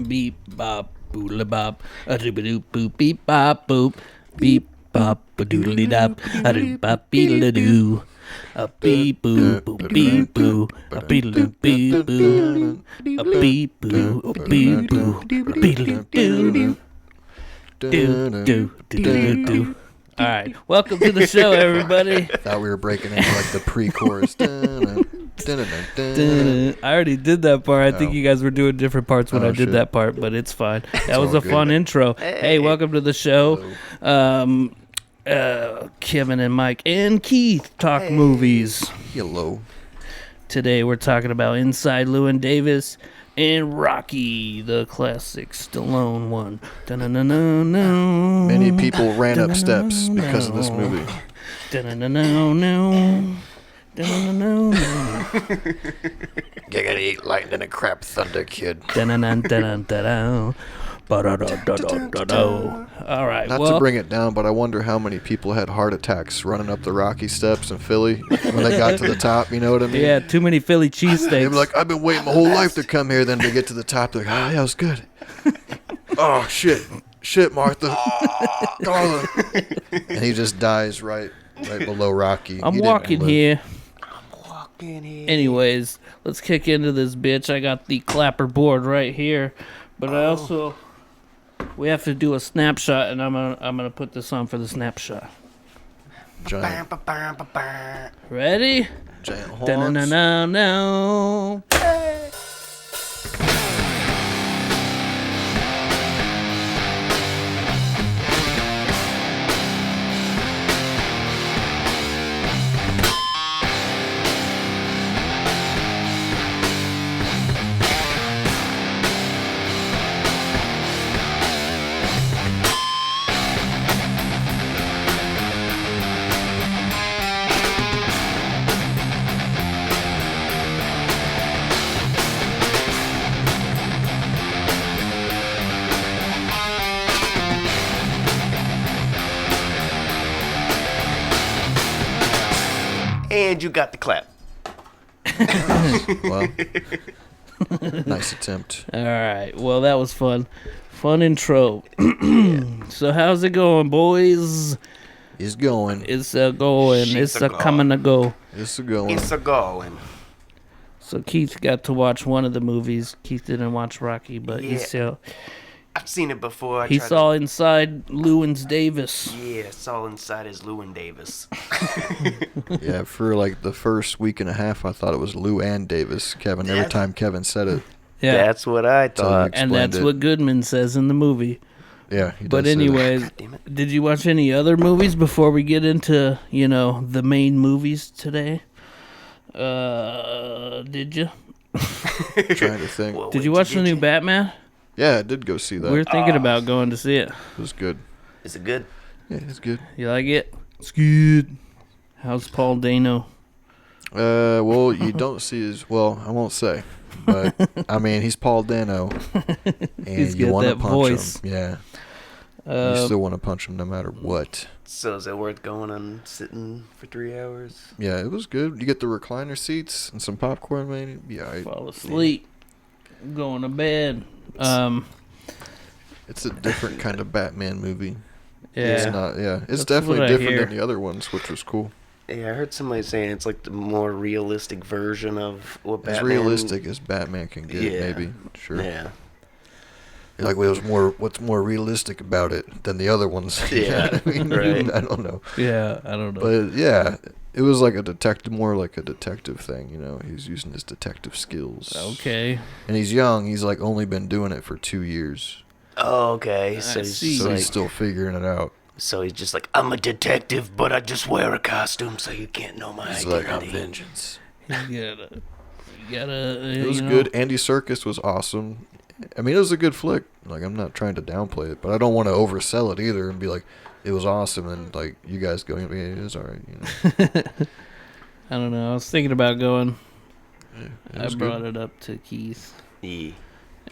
beep bop boodle bop a doop boop beep bop boop beep bop a doodly dop a doop bop beedle doo a beep boo boop beep boo a beedle beep boo a beep boo a beep boo a beedle doo do do do do. All right, welcome to the show, everybody. Thought we were breaking into like the pre-chorus. I already did that part. I think you guys were doing different parts when I did that part, but it's fine. That was a fun intro. Hey, welcome to the show. Kevin and Mike and Keith talk movies. Hello. Today we're talking about Inside Llewyn Davis and Rocky, the classic Stallone one. Many people ran up steps because of this movie. You gotta eat lightning and crap thunder, kid. All right. Not to bring it down, but I wonder how many people had heart attacks running up the Rocky steps in Philly when they got to the top. You know what I mean? Yeah, too many Philly cheesesteaks. They were like, I've been waiting my whole life to come here. Then they get to the top, they're like, oh, yeah, it was good. Oh, shit, Martha. Darling. And he just dies right below Rocky. I'm walking here. Anyways, let's kick into this bitch. I got the clapper board right here, but I also we have to do a snapshot, and I'm gonna put this on for the snapshot. Giant. Ready? Giant horns. No. Hey. And you got the clap. Well, nice attempt. All right. Well, that was fun. Fun intro. So how's it going, boys? It's going. It's going. It's a coming to go. It's a going. It's a going. So Keith got to watch one of the movies. Keith didn't watch Rocky, but he still... I've seen it before. He saw Inside Llewyn Davis. Yeah, saw Inside his Llewyn Davis. Yeah, for like the first week and a half, I thought it was Llewyn Davis. Kevin, every time Kevin said it. Yeah, that's what I thought. And that's what Goodman says in the movie. Yeah, he does. But anyways, did you watch any other movies before we get into, the main movies today? Did you? Trying to think. Well, did you watch the new Batman? Yeah, I did go see that. We were thinking about going to see it. It was good. Is it good? Yeah, it's good. You like it? It's good. How's Paul Dano? Well, you don't see his... Well, I won't say. But, I mean, he's Paul Dano. And He's you got want to that punch voice. him. Yeah. You still want to punch him no matter what. So is it worth going and sitting for 3 hours? Yeah, it was good. You get the recliner seats and some popcorn, man. It'd be all right. Fall asleep. Going to bed. It's a different kind of Batman movie. Yeah. It's not, yeah. It's That's definitely what I different hear. than the other ones, which was cool. Yeah, I heard somebody saying it's like the more realistic version of what Batman... As realistic as Batman can get, maybe. Sure. Yeah. Like, what's more realistic about it than the other ones? Yeah, I mean, right. I don't know. Yeah, I don't know. But, yeah, it was like more like a detective thing, He's using his detective skills. Okay. And he's young. He's, like, only been doing it for 2 years. Oh, okay. So he's still figuring it out. So he's just like, I'm a detective, but I just wear a costume so you can't know my identity. He's like, I'm vengeance. You gotta. It was good. Andy Serkis was awesome. I mean, it was a good flick. Like, I'm not trying to downplay it, but I don't want to oversell it either and be like, it was awesome, and like you guys going, yeah, it was all right. I don't know. I was thinking about going. Yeah, I brought it up to Keith. Yeah.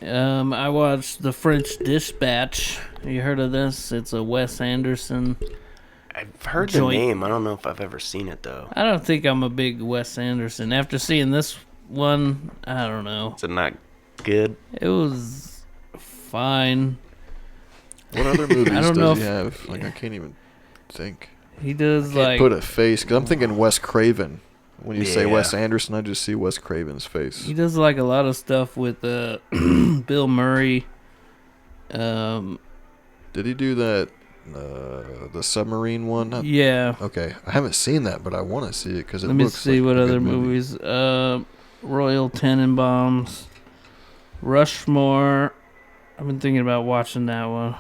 I watched The French Dispatch. Have you heard of this? It's a Wes Anderson. I've heard the name. I don't know if I've ever seen it, though. I don't think I'm a big Wes Anderson. After seeing this one, I don't know. Is it not good? It was fine. What other movies I don't know does he if- have? Like, I can't even think. He does Can't like put a face, because I'm thinking Wes Craven. When you say Yeah. Wes Anderson, I just see Wes Craven's face. he does like a lot of stuff with Bill Murray. Did he do that, the submarine one? Yeah. Okay, I haven't seen that, but I want to see it because it Let me looks see like what a other good movie. movies. Royal Tenenbaums, Rushmore. I've been thinking about watching that one.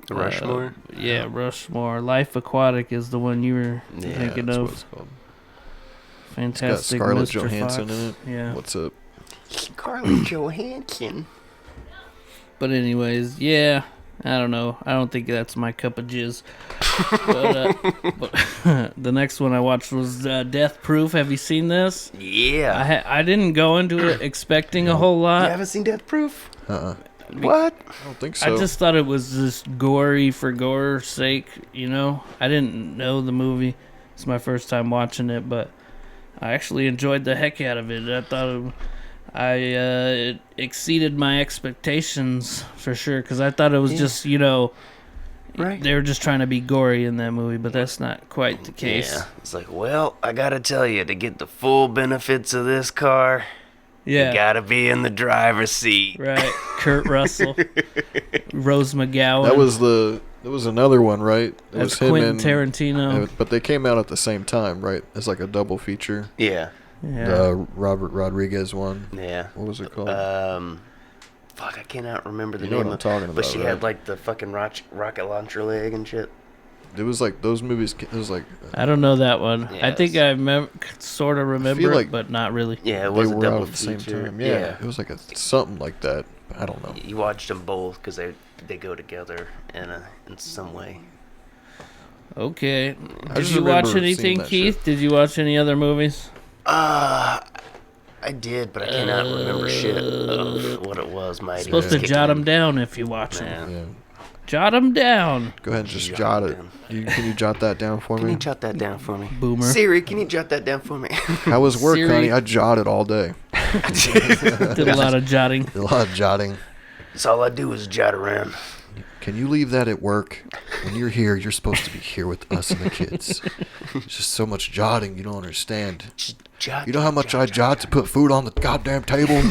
Rushmore? Yeah, Rushmore. Life Aquatic is the one you were Yeah, thinking That's what of. it's called. Fantastic Scarlett Mr. Johansson Fox. in it. Yeah. What's up? Scarlett Johansson. But anyways, yeah. I don't know. I don't think that's my cup of jizz. but the next one I watched was Death Proof. Have you seen this? Yeah. I didn't go into it expecting a whole You lot. haven't seen Death Proof? Uh-uh. What? I don't think so. I just thought it was just gory for gore's sake, you know? I didn't know the movie. It's my first time watching it, but I actually enjoyed the heck out of it. I thought it exceeded my expectations for sure, because I thought it was just, you know, Right. they were just trying to be gory in that movie, but that's not quite the case. Yeah. It's like, well, I gotta tell you, to get the full benefits of this car, Yeah. you gotta be in the driver's seat. Right. Kurt Russell, Rose McGowan. That was another one, right? It That's was him Quentin and- Tarantino. but they came out at the same time, right? It's like a double feature. Yeah. Yeah. The Robert Rodriguez one. Yeah. What was it called? Fuck, I cannot remember the You know name what I'm of talking But about, she right? had like the fucking rocket launcher leg and shit. It was like those movies. It was like I don't know that one. I think Yes. I sort of remember like it, but not really. Yeah, it they was a were double out at the same feature. time. Yeah, it was like something like that. I don't know. You watched them both because they go together in some way. Okay. I Did just you watch remember seeing anything, that Keith? shit. Did you watch any other movies? I did, but I cannot remember shit of what it was. Mighty. Supposed to jot them down if you watch them. Man. Yeah. Jot them down, Go ahead and just Jot jot it it. down. Can you jot that down for Can me? you jot that down for me? boomer. Siri, can you jot that down for me? How was work, Siri. honey? I jotted all day. Did a lot of jotting. Did a lot of jotting. That's all I do is jot around. Can you leave that at work? When you're here, you're supposed to be here with us and the kids. It's just so much jotting, you don't understand. Just jot. You know how much I jot to put food on the goddamn table?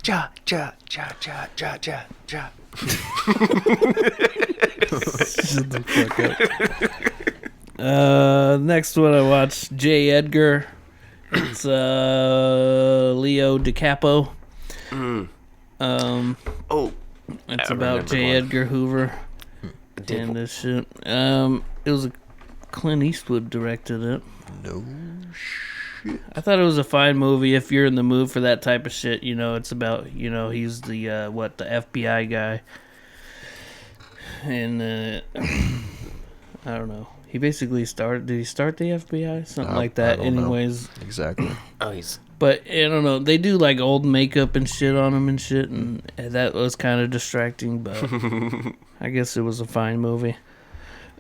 Jot, jot, jot, jot, jot, jot, jot. Shut the fuck up. Next one I watched, J. Edgar. It's Leo DiCapo. Oh, It's I about remember J. one. Edgar Hoover and this shit. It was Clint Eastwood directed it. No. I thought it was a fine movie if you're in the mood for that type of shit. You know, it's about, you know, he's the the FBI guy, and I don't know. He basically started. Did he start the FBI? Something like that. I don't know. Anyways, Exactly. oh, he's but I don't know. They do like old makeup and shit on him and shit, and that was kind of distracting. But I guess it was a fine movie.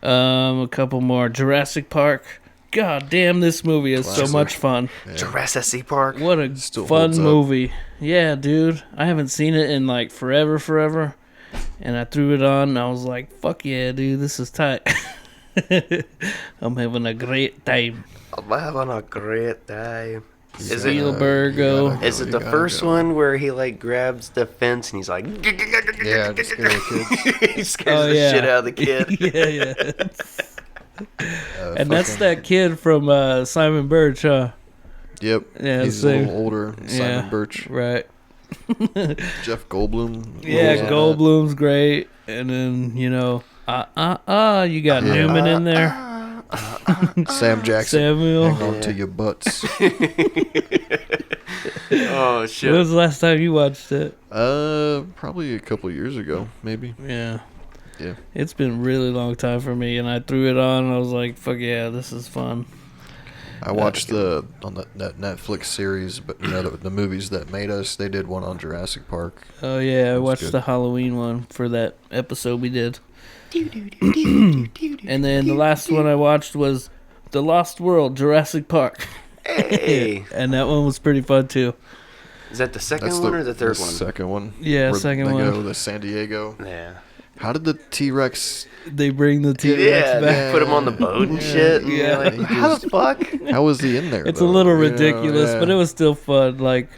A couple more. Jurassic Park. God damn, this movie is so Classic. much fun. Yeah. Jurassic Park. What a Still fun holds up. movie. Yeah, dude. I haven't seen it in like forever. And I threw it on and I was like, fuck yeah, dude, this is tight. I'm having a great time. I'm having a great time. Is it? Spielberg. You gotta Is it you the gotta first go. one where he like grabs the fence and he's like, Yeah, just scare the kids. he scares the shit out of the kid. yeah. And that's that kid from Simon Birch, huh? Yep. Yeah, He's a same. little older. Simon Yeah. Birch. Right. Jeff Goldblum. Yeah, was on Goldblum's great. And then, you know, you got Yeah. Newman in there. that. Sam Jackson. Samuel. Hang on to your butts. Oh When shit. was the last time you watched it? Probably a couple years ago, maybe. Yeah. Yeah. It's been a really long time for me, and I threw it on, and I was like, fuck yeah, this is fun. I watched that Netflix series, but you know the movies that made us. They did one on Jurassic Park. Oh, yeah, I was watched good. the Halloween one for that episode we did. And then the last one I watched was The Lost World, Jurassic Park. Hey. And that one was pretty fun, too. Is that the second That's one or the third the one? second one. Yeah, where second they one. go to San Diego. Yeah. How did the T-Rex... They bring the T-Rex Yeah, back. they put him on the boat and shit. And Yeah. you're like, He how just- the fuck? How was he in there, It's though? a little You know, ridiculous, yeah. but it was still fun. Like,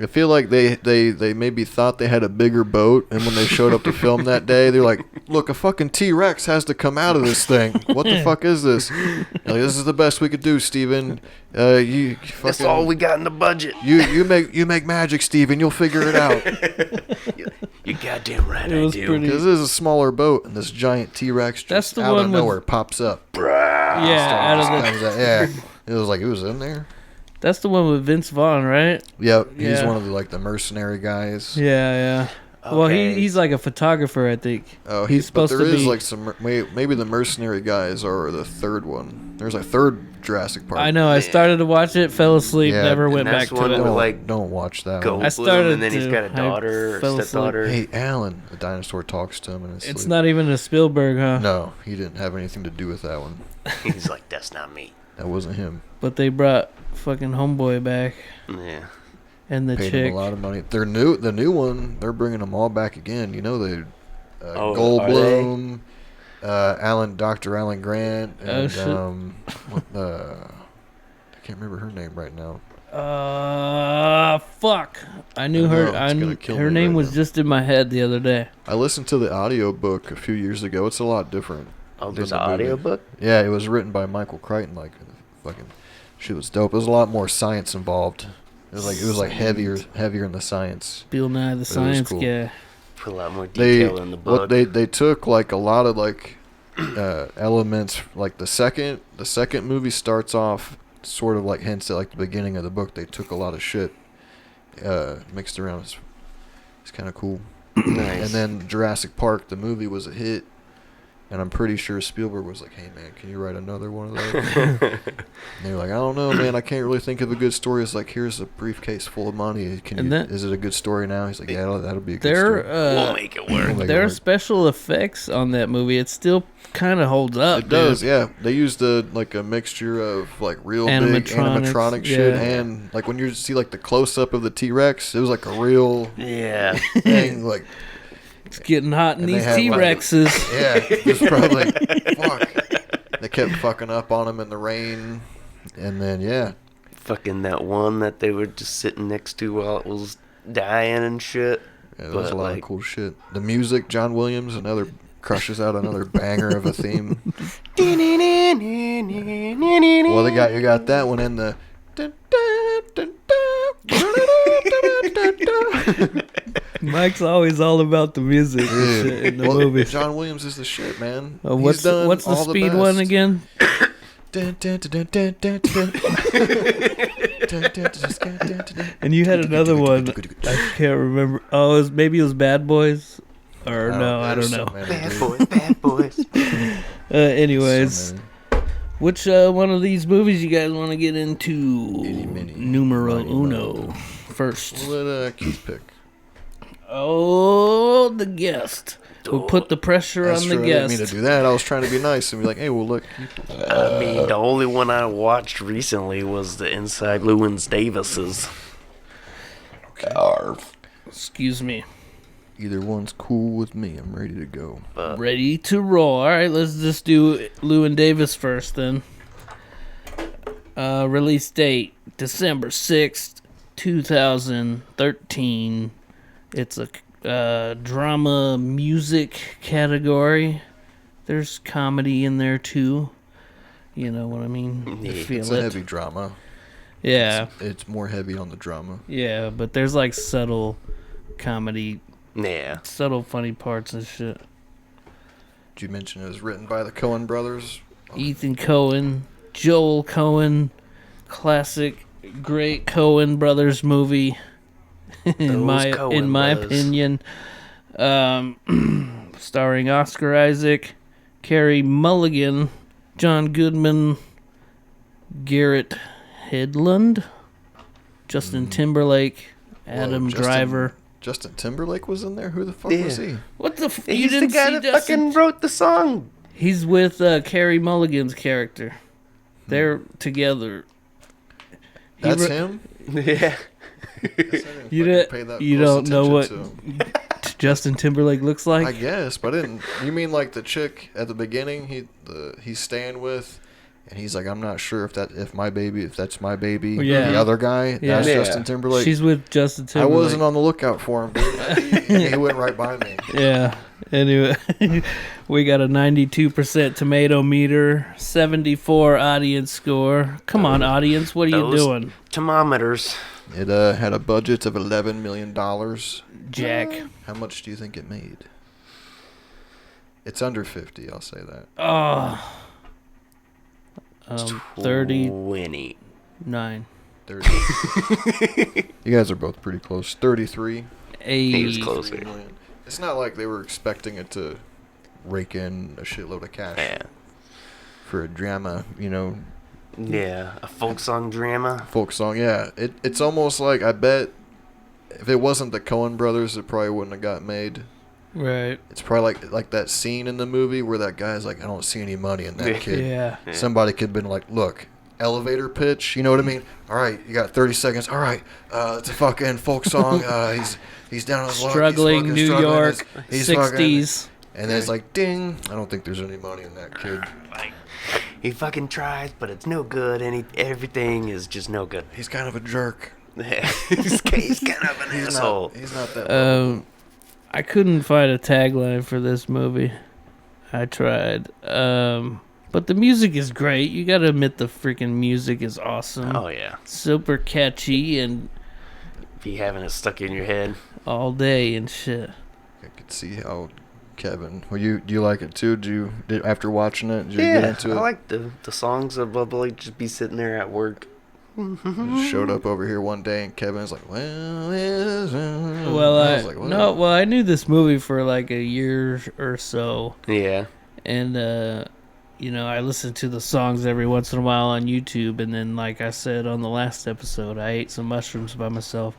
I feel like they maybe thought they had a bigger boat, and when they showed up to film that day, they're like, "Look, a fucking T-Rex has to come out of this thing. What the fuck is this? Like, this is the best we could do, Steven. You fucking, That's all we got in the budget. you make magic, Steven. You'll figure it out. You goddamn right It I was do. pretty- Because this is a smaller boat, and this giant T-Rex That's just the out one of with- nowhere pops up. yeah, out of the, Comes out- yeah, it was like it was in there. that's the one with Vince Vaughn, right? Yep, he's Yeah. one of the mercenary guys. Yeah. Well, Okay. he's like a photographer, I think. Oh, He's supposed but there to is be- like some. Maybe the mercenary guys are the third one. There's a third Jurassic Park. I know. I started to watch it, fell asleep, Yeah, never and went that's back one to with, it. like, Don't watch that. Go one. I with him, started and then he's to- got a I daughter or fell asleep. stepdaughter. Hey, Alan, the dinosaur talks to him in his It's sleep. not even a Spielberg, huh? No, he didn't have anything to do with that one. He's like, that's not me. That wasn't him. But they brought fucking Homeboy back Yeah. and the Paid chick. him a lot of money. The new one. They're bringing them all back again. You know they, Oh, Goldblum, Dr. Alan Grant, Oh, and shit. I can't remember her name right now. Fuck. I knew I her. know, it's gonna kill Her me name right was now. just in my head the other day. I listened to the audiobook a few years ago. It's a lot different. Oh, there's than an the movie. audiobook? Yeah, it was written by Michael Crichton. Like, fucking, shit was dope. It was a lot more science involved. It was like heavier in the science. Bill Nye the was Science cool. Guy. Put a lot more They detail in the book. they took like a lot of like elements. Like the second movie starts off sort of like hints at like the beginning of the book. They took a lot of shit mixed around. It's kind of cool. Nice. And then Jurassic Park, the movie, was a hit. And I'm pretty sure Spielberg was like, "Hey man, can you write another one of those?" And they were like, "I don't know, man. I can't really think of a good story." It's like, "Here's a briefcase full of money. Is it a good story now?" He's like, "Yeah, that'll be a good story." We'll make it work. We'll make it Their work. special effects on that movie, it still kind of holds up. It does, dude. yeah. They used a mixture of like real big Animatronics, animatronic shit, yeah. and like when you see like the close up of the T-Rex, it was like a real Yeah. thing. Like, It's getting hot in And they these had, like- T-Rexes. yeah, it's probably like, fuck. They kept fucking up on him in the rain, and then yeah, Fucking that one that they were just sitting next to while it was dying and shit. yeah there was But, a lot like- of cool shit. The music, John Williams, crushes out another banger of a theme. Well, you got that one in the. Mike's always all about the music and Dude. shit in the Well, movies. John Williams is the shit, man. What's He's done the all speed best. one again? Dun, dun, dun, dun, dun, dun, dun. And you had another one. I can't remember. Oh, maybe it was Bad Boys, or no, I don't know. Bad boys, bad boys. Anyways, which one of these movies you guys want to get into? Itty, bitty, Numero mighty, uno first. We'll let Keith pick. Oh, the guest. We'll put the pressure That's on the true. I didn't mean guest. to do that. I was trying to be nice and be like, "Hey, well, look." I mean, the only one I watched recently was the Inside Llewyn Davis's. Excuse me. Either one's cool with me. I'm ready to go. Ready to roll. All right, let's just do Llewyn Davis first then. Release date December 6th, 2013. It's a drama music category. There's comedy in there too. You know what I mean? You Yeah, feel It's it. a heavy drama. Yeah. It's more heavy on the drama. Yeah, but there's like subtle comedy, Yeah. subtle funny parts and shit. Did you mention it was written by the Coen brothers? Ethan Coen, Joel Coen, classic, great Coen brothers movie. in my Coen brothers. opinion, starring Oscar Isaac, Carey Mulligan, John Goodman, Garrett Hedlund, Justin Timberlake, Adam Justin- Driver. Justin Timberlake was in there? Who the fuck was Yeah. he? What the? You He's the didn't guy see that Justin? fucking wrote the song. He's with Carey Mulligan's character. They're together. He That's wrote- him? Yeah. You don't know what Justin Timberlake looks like? I guess, but I didn't. You mean like the chick at the beginning? He's staying with, and he's like, I'm not sure if that's my baby. Yeah. The other guy, that's Justin Timberlake. She's with Justin Timberlake. I wasn't on the lookout for him, dude. He went right by me. Yeah. Anyway, we got a 92% tomato meter, 74 audience score. Come on, audience, what are you doing? Thermometers. It had a budget of $11 million. Jack. How much do you think it made? It's under 50, I'll say that. Oh. 29. 30. You guys are both pretty close. 33. He was closer. Million. It's not like they were expecting it to rake in a shitload of cash. Yeah. For a drama, Yeah, a folk song drama. Folk song, yeah. It's almost like, I bet if it wasn't the Coen brothers, it probably wouldn't have got made. Right. It's probably like that scene in the movie where that guy's like, I don't see any money in that kid. Yeah. Somebody could have been like, look, elevator pitch, you know what I mean? All right, you got 30 seconds. All right, it's a fucking folk song. He's down on his luck. Struggling New York, He's 60s. And then it's like, ding. I don't think there's any money in that kid. Like, he fucking tries, but it's no good, and everything is just no good. He's kind of a jerk. He's kind of an asshole. He's not that. I couldn't find a tagline for this movie. I tried. But the music is great. You gotta admit the freaking music is awesome. Oh, yeah. Super catchy and... Be having it stuck in your head. All day and shit. I could see how Kevin... Well, do you like it too? After watching it, did you get into it? I like the songs. I'd like just be sitting there at work. Just showed up over here one day and Kevin's like, I knew this movie for like a year or so. Yeah. And, I listen to the songs every once in a while on YouTube. And then, like I said on the last episode, I ate some mushrooms by myself.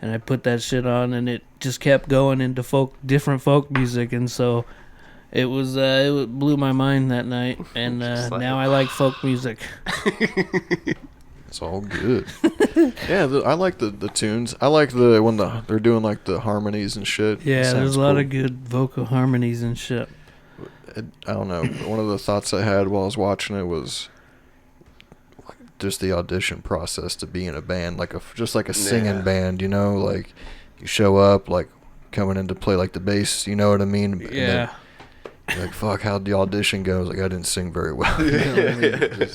And I put that shit on and it just kept going into different folk music. And so it blew my mind that night. And now I like folk music. It's all good. Yeah, I like the tunes. I like when they're doing like the harmonies and shit. Yeah, there's a lot of good vocal harmonies and shit. I don't know. One of the thoughts I had while I was watching it was just the audition process to be in a band, just like a singing band, like you show up, like coming in to play like the bass, you know what I mean? Yeah. And like, fuck, how'd the audition go? I was like, I didn't sing very well. You know what I mean?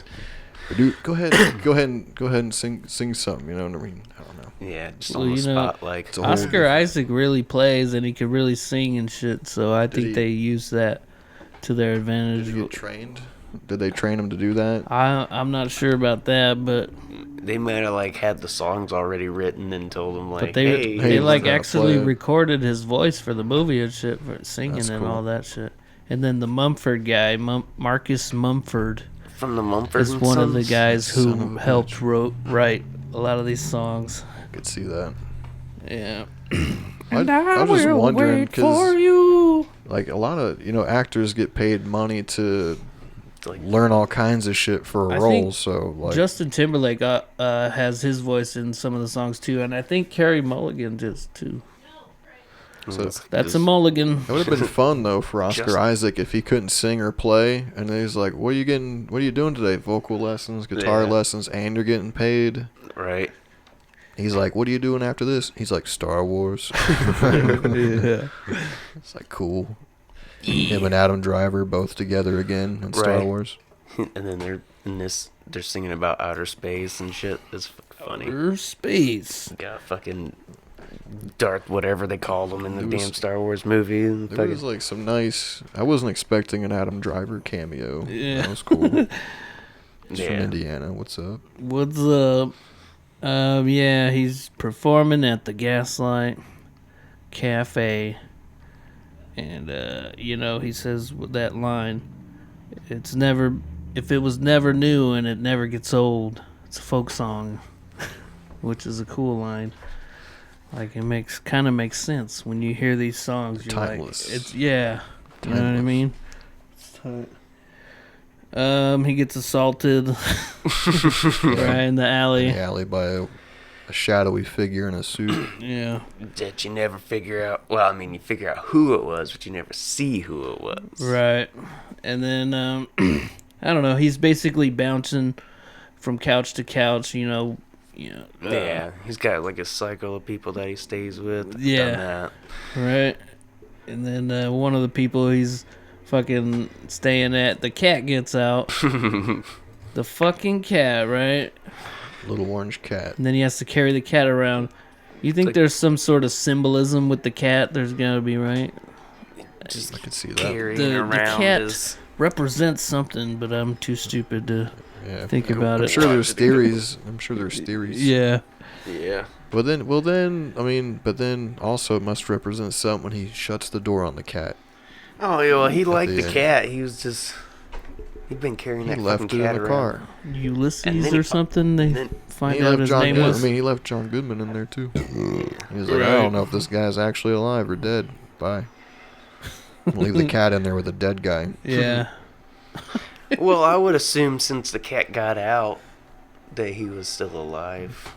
Dude, go ahead and sing something. You know what I mean? I don't know. Yeah, just on the spot, like Oscar Isaac really plays and he can really sing and shit. So I think they use that to their advantage. Did he get trained? Did they train him to do that? I'm not sure about that, but they might have had the songs already written and told him but they actually recorded his voice for the movie and shit for singing and all that shit. And then the Mumford guy, Marcus Mumford. From the Mumford is one of the guys who helped write a lot of these songs. I could see that. Yeah. I was just wondering because, like, a lot of actors get paid money to learn all kinds of shit for a role. So like Justin Timberlake has his voice in some of the songs too, and I think Carey Mulligan does too. So that's a mulligan. It would have been fun though for Oscar Isaac if he couldn't sing or play, and he's like, "What are you doing today? Vocal lessons, guitar lessons, and you're getting paid." Right. He's like, "What are you doing after this?" He's like, "Star Wars." Yeah. It's like cool. Him and Adam Driver both together again in Star Wars. And then they're singing about outer space and shit. It's funny. Outer space. Got fucking dark whatever they called them in the damn Star Wars movie. There was like some nice... I wasn't expecting an Adam Driver cameo. Yeah. That was cool. He's from Indiana. What's up? What's up? Yeah, he's performing at the Gaslight Cafe. And, he says that line, if it was never new and it never gets old, it's a folk song, which is a cool line. Like, it kind of makes sense when you hear these songs. You're timeless. Like, you know what I mean? It's tight. He gets assaulted right in the alley. In the alley by a shadowy figure in a suit. Yeah. That you never figure out. Well, I mean, you figure out who it was, but you never see who it was. Right. And then, I don't know, he's basically bouncing from couch to couch, Yeah, he's got like a cycle of people that he stays with. Yeah. Done that. Right. And then one of the people he's fucking staying at, the cat gets out. The fucking cat, right? Little orange cat. And then he has to carry the cat around. You think there's some sort of symbolism with the cat? There's gotta be, right? Just I can see that. carrying The around cat his... represents something, but I'm too stupid to think about I'm it. sure there's theories. I'm sure there's theories. Yeah. Yeah. But then also it must represent something when he shuts the door on the cat. Oh, yeah, well, he liked the the end. cat. He'd been carrying He that left fucking it in cat the around. car. And Ulysses then or he- something. They then- find He out left his John name Goodman. was. He left John Goodman in there too. He was like, Right. I don't know if this guy's actually alive or dead. Bye. Leave the cat in there with a dead guy. Yeah. Well, I would assume since the cat got out that he was still alive.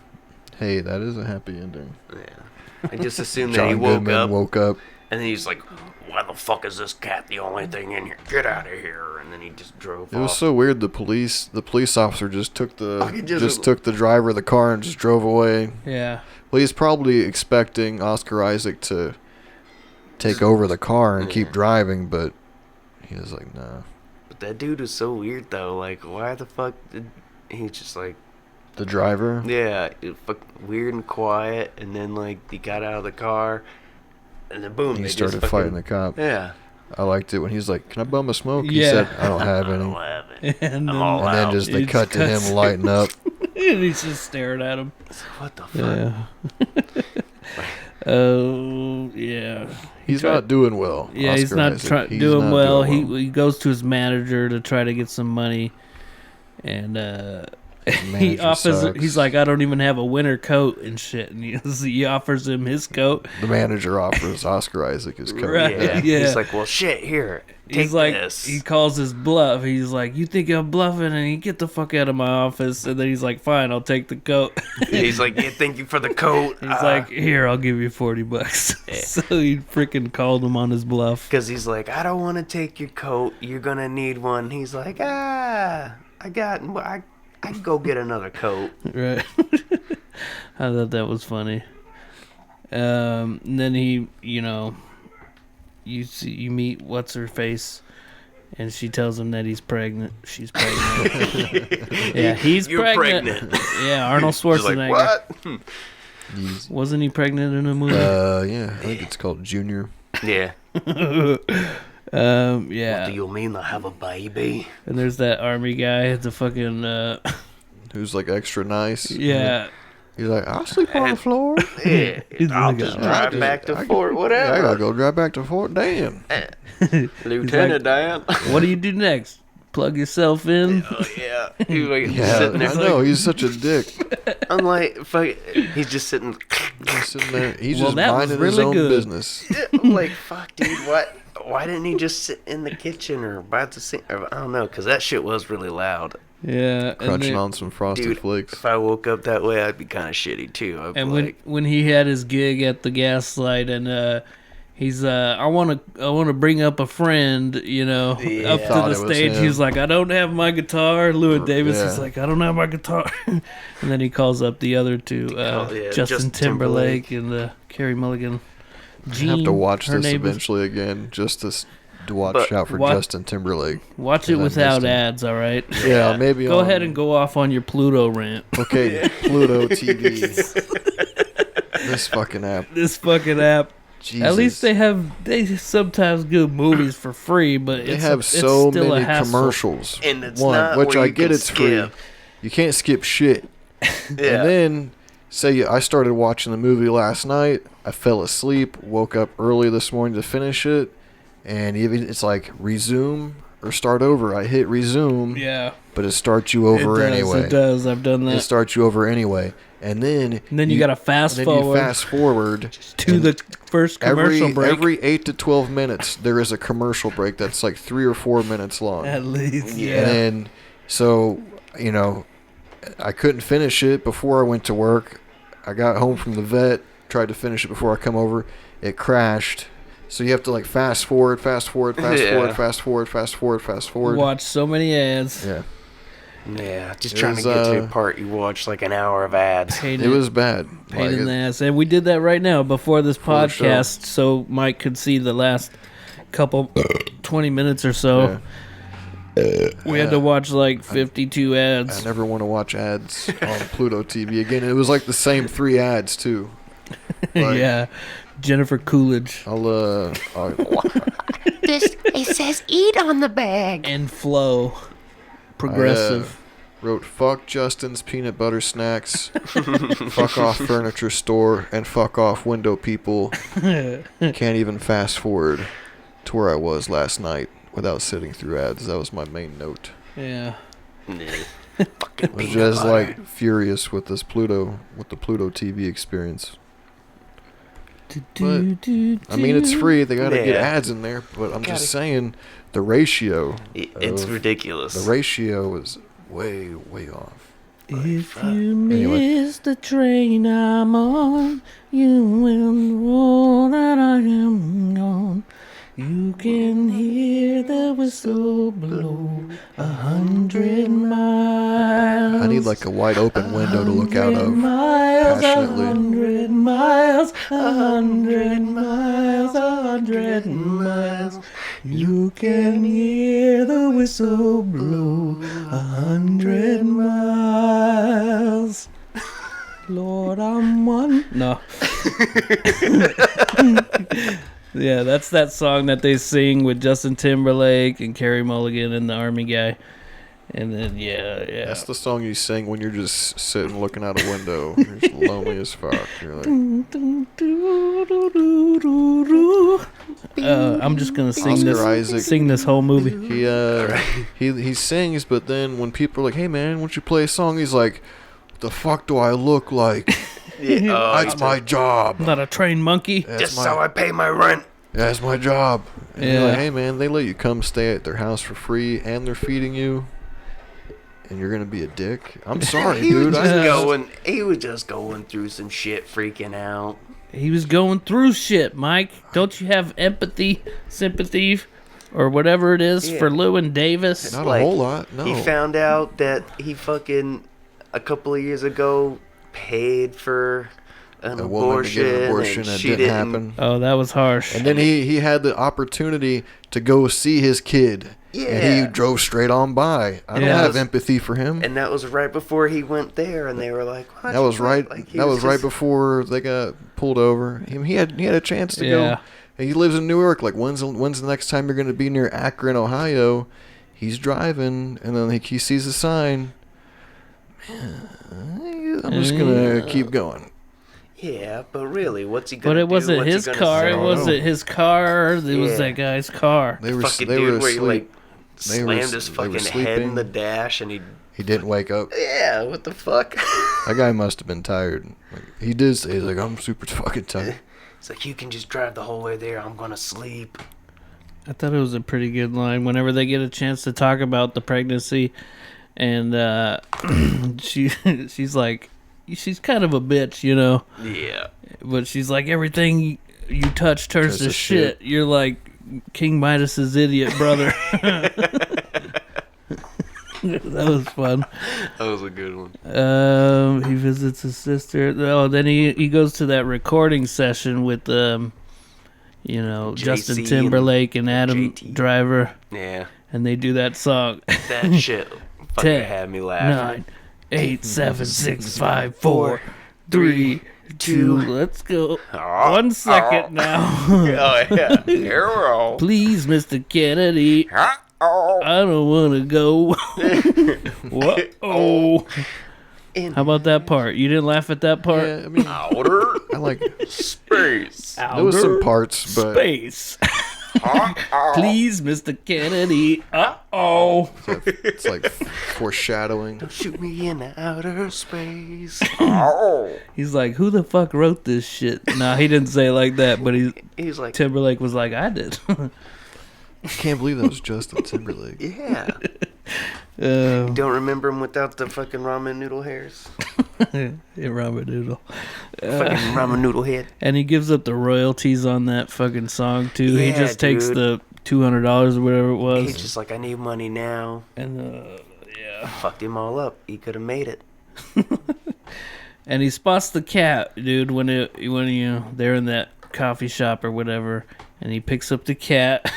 Hey, that is a happy ending. Yeah. I just assumed that he John woke Goodman up, woke up. and then he's like, why the fuck is this cat the only thing in here? Get out of here. And then he just drove It off. was so weird. The police officer just took the just- took the driver of the car and just drove away. Yeah. Well, he's probably expecting Oscar Isaac to take over the car and keep driving, but he was like, nah. But that dude was so weird, though. Like, why the fuck did he just, like... The driver? Yeah, it fuck weird and quiet, and then, like, he got out of the car, and then boom, He they started just fighting the cop. Yeah. I liked it when he was like, "Can I bum a smoke?" He Yeah. said, "I don't have I any." don't have it. And I'm then, all And then out. just they It cut to cuts- him lighting up. and he's just staring at him. What the fuck? Yeah. Oh, yeah. He's not doing well. Yeah, he's Oscar not Isaac. He's doing not well. doing He goes to his manager to try to get some money, and he Manager offers. sucks. He's like, I don't even have a winter coat and shit, and he offers him his coat. The manager offers Oscar Isaac his coat. Right. Yeah. Yeah. He's like, well, shit, here, take He's like, this. he calls his bluff. He's like, you think I'm bluffing? And he get the fuck out of my office. And then he's like, fine, I'll take the coat. He's like, yeah, thank you for the coat. He's like, here, I'll give you $40. So he freaking called him on his bluff. because he's like, I don't want to take your coat. You're gonna need one. He's like, I can go get another coat. Right. I thought that was funny. And then he, you meet what's her face, and she tells him that he's pregnant. She's pregnant. Yeah, he's You're pregnant. Yeah, Arnold She's Schwarzenegger. like, what? He's- Wasn't he pregnant in a movie? yeah, I think it's called Junior. Yeah. Yeah. Do you mean I have a baby? And there's that army guy, the fucking Who's like extra nice. yeah. He's like, I'll sleep on the floor. Yeah. He's I'll like, just "Oh, drive back to Fort whatever. I gotta go drive back to Fort. Damn. Lieutenant Dan. What do you do next? Plug yourself in? Oh, yeah. He's like Yeah, sitting there. I know. He's such a dick. I'm like, fuck, he's just sitting. He's sitting there. He's Well, just that was minding his really own good. business. I'm like, fuck, dude, what? Why didn't he just sit in the kitchen or by the sink? I don't know, because that shit was really loud. Yeah. Crunching on some frosted Dude, flakes. if I woke up that way, I'd be kind of shitty too. I'd be And like, when he had his gig at the Gaslight, and he's I want to bring up a friend, up to Thought the it was stage. him. He's like, I don't have my guitar. Llewyn Davis is Yeah. like, I don't have my guitar. And then he calls up the other two, yeah, Justin Justin Timberlake Timberlake. and Carrie Mulligan. I Jean, have to watch her this name is- eventually again just to watch But out for what- Justin Timberlake. Watch it I missed without him. ads, all right? Yeah, maybe. Go ahead and go off on your Pluto rant. Okay, Pluto TV. This fucking app. This fucking app. Jesus. At least they sometimes give movies for free, but They it's have it's so still a many hassle. commercials. And it's not which where I you get can it's free. skip. You can't skip shit. Yeah. And then say I started watching the movie last night. I fell asleep, woke up early this morning to finish it, and even it's like resume or start over. I hit resume, Yeah, but it starts you over it does, anyway. It does. I've done It that. starts you over anyway, and then You gotta fast then forward you fast forward to and the first commercial break. Every 8 to 12 minutes, there is a commercial break that's like 3 or 4 minutes long. At least, And yeah. then, so, I couldn't finish it before I went to work. I got home from the vet, tried to finish it before I come over. It crashed. So you have to like fast forward. Yeah. Watch so many ads. Yeah. Yeah, just It trying was, to get to the part you watch like an hour of ads. Pain It was bad. in the ass. And we did that right now before this Before the show. podcast, so Mike could see the last couple 20 minutes or so. We had to watch like 52 I ads. never want to watch ads on Pluto TV again. It was like the same 3 ads too. Like, Yeah. Jennifer Coolidge. I'll It says eat on the bag. And Flo. Progressive. wrote fuck Justin's peanut butter snacks, fuck off furniture store, and fuck off window people. Can't even fast forward to where I was last night without sitting through ads. That was my main note. Yeah. I was just like furious with the Pluto TV experience. But, I mean, it's free. They gotta get ads in there. But I'm just saying, the ratio. It's ridiculous. The ratio is way, way off. If you miss the train I'm on, you will know that I am gone. You can hear the whistle blow 100 miles. I need like a wide open window to look out of miles, passionately. 100 miles, 100 miles, 100 miles. You can hear the whistle blow 100 miles. Lord, I'm one. No. Yeah, that's that song that they sing with Justin Timberlake and Carey Mulligan and the Army guy. And then, yeah. That's the song you sing when you're just sitting looking out a window. You're just lonely as fuck. You're like, I'm just gonna Isaac. sing this whole movie. he sings, but then when people are like, "Hey man, why don't you play a song?" He's like, "What the fuck do I look like? That's my job. I'm not a trained monkey. Just so I pay my rent. That's my job." And you're Yeah. like, "Hey man, they let you come stay at their house for free, and they're feeding you, and you're gonna be a dick? I'm sorry, He dude. was just going through some shit, freaking out. He was going through shit, Mike. Don't you have empathy, sympathy, or whatever it is for Llewyn Davis? Not Like, a whole lot. No. He found out that he fucking a couple of years ago paid for an A woman to get an abortion and and she it didn't happen. Oh, that was harsh. And then he had the opportunity to go see his kid. Yeah. And he drove straight on by. I don't Yeah. have empathy for him. And that was right before he went there, and they were like, "Why'd That you was go?" right. Like, he That was right just- before they got pulled over. He had a chance to go. Yeah. And he lives in Newark. Like when's the next time you're going to be near Akron, Ohio? He's driving, and then he sees a sign. Man, I'm just gonna keep going. Yeah, but really, what's he But gonna do? it wasn't What's he his gonna car. say? It wasn't his car. It was Yeah. that guy's car. They were Fucking they dude were where he asleep. like They were- slammed his they were fucking head in sleeping. the dash, and he. He didn't wake up. Yeah, what the fuck? That guy must have been tired. Like, he did say, he's like, I'm super fucking tired. It's like, you can just drive the whole way there. I'm gonna sleep. I thought it was a pretty good line. Whenever they get a chance to talk about the pregnancy, and she's like, she's kind of a bitch, you know. Yeah. But she's like, everything you touch turns to shit. You're like King Midas's idiot brother. That was fun. That was a good one. He visits his sister. Oh, then he goes to that recording session with Justin JC Timberlake and Adam JT. Driver, Yeah. and they do that song. That shit fucking 10, had me laughing. 9, 8, 7, 6, 5, 4, 3, 2. Let's go. 1 second now. Oh, yeah. Hero. Please, Mr. Kennedy. I don't want to go. Whoa. How about that part? You didn't laugh at that part? Yeah, I mean, Outer I like. space. There was some parts, but Space. Please, Mr. Kennedy. Uh-oh. it's like foreshadowing. Shoot me in outer space. He's like, who the fuck wrote this shit? Nah, he didn't say it like that, but He's like, Timberlake was like, I did. I can't believe that was Justin Timberlake. yeah. You don't remember him without the fucking ramen noodle hairs? Ramen noodle. Fucking ramen noodle head. And he gives up the royalties on that fucking song too. He Yeah, just takes dude. the $200 or whatever it was. He's just like, I need money now. And yeah. Fucked him all up. He could have made it. And he spots the cat, dude, when they're in that coffee shop or whatever, and he picks up the cat,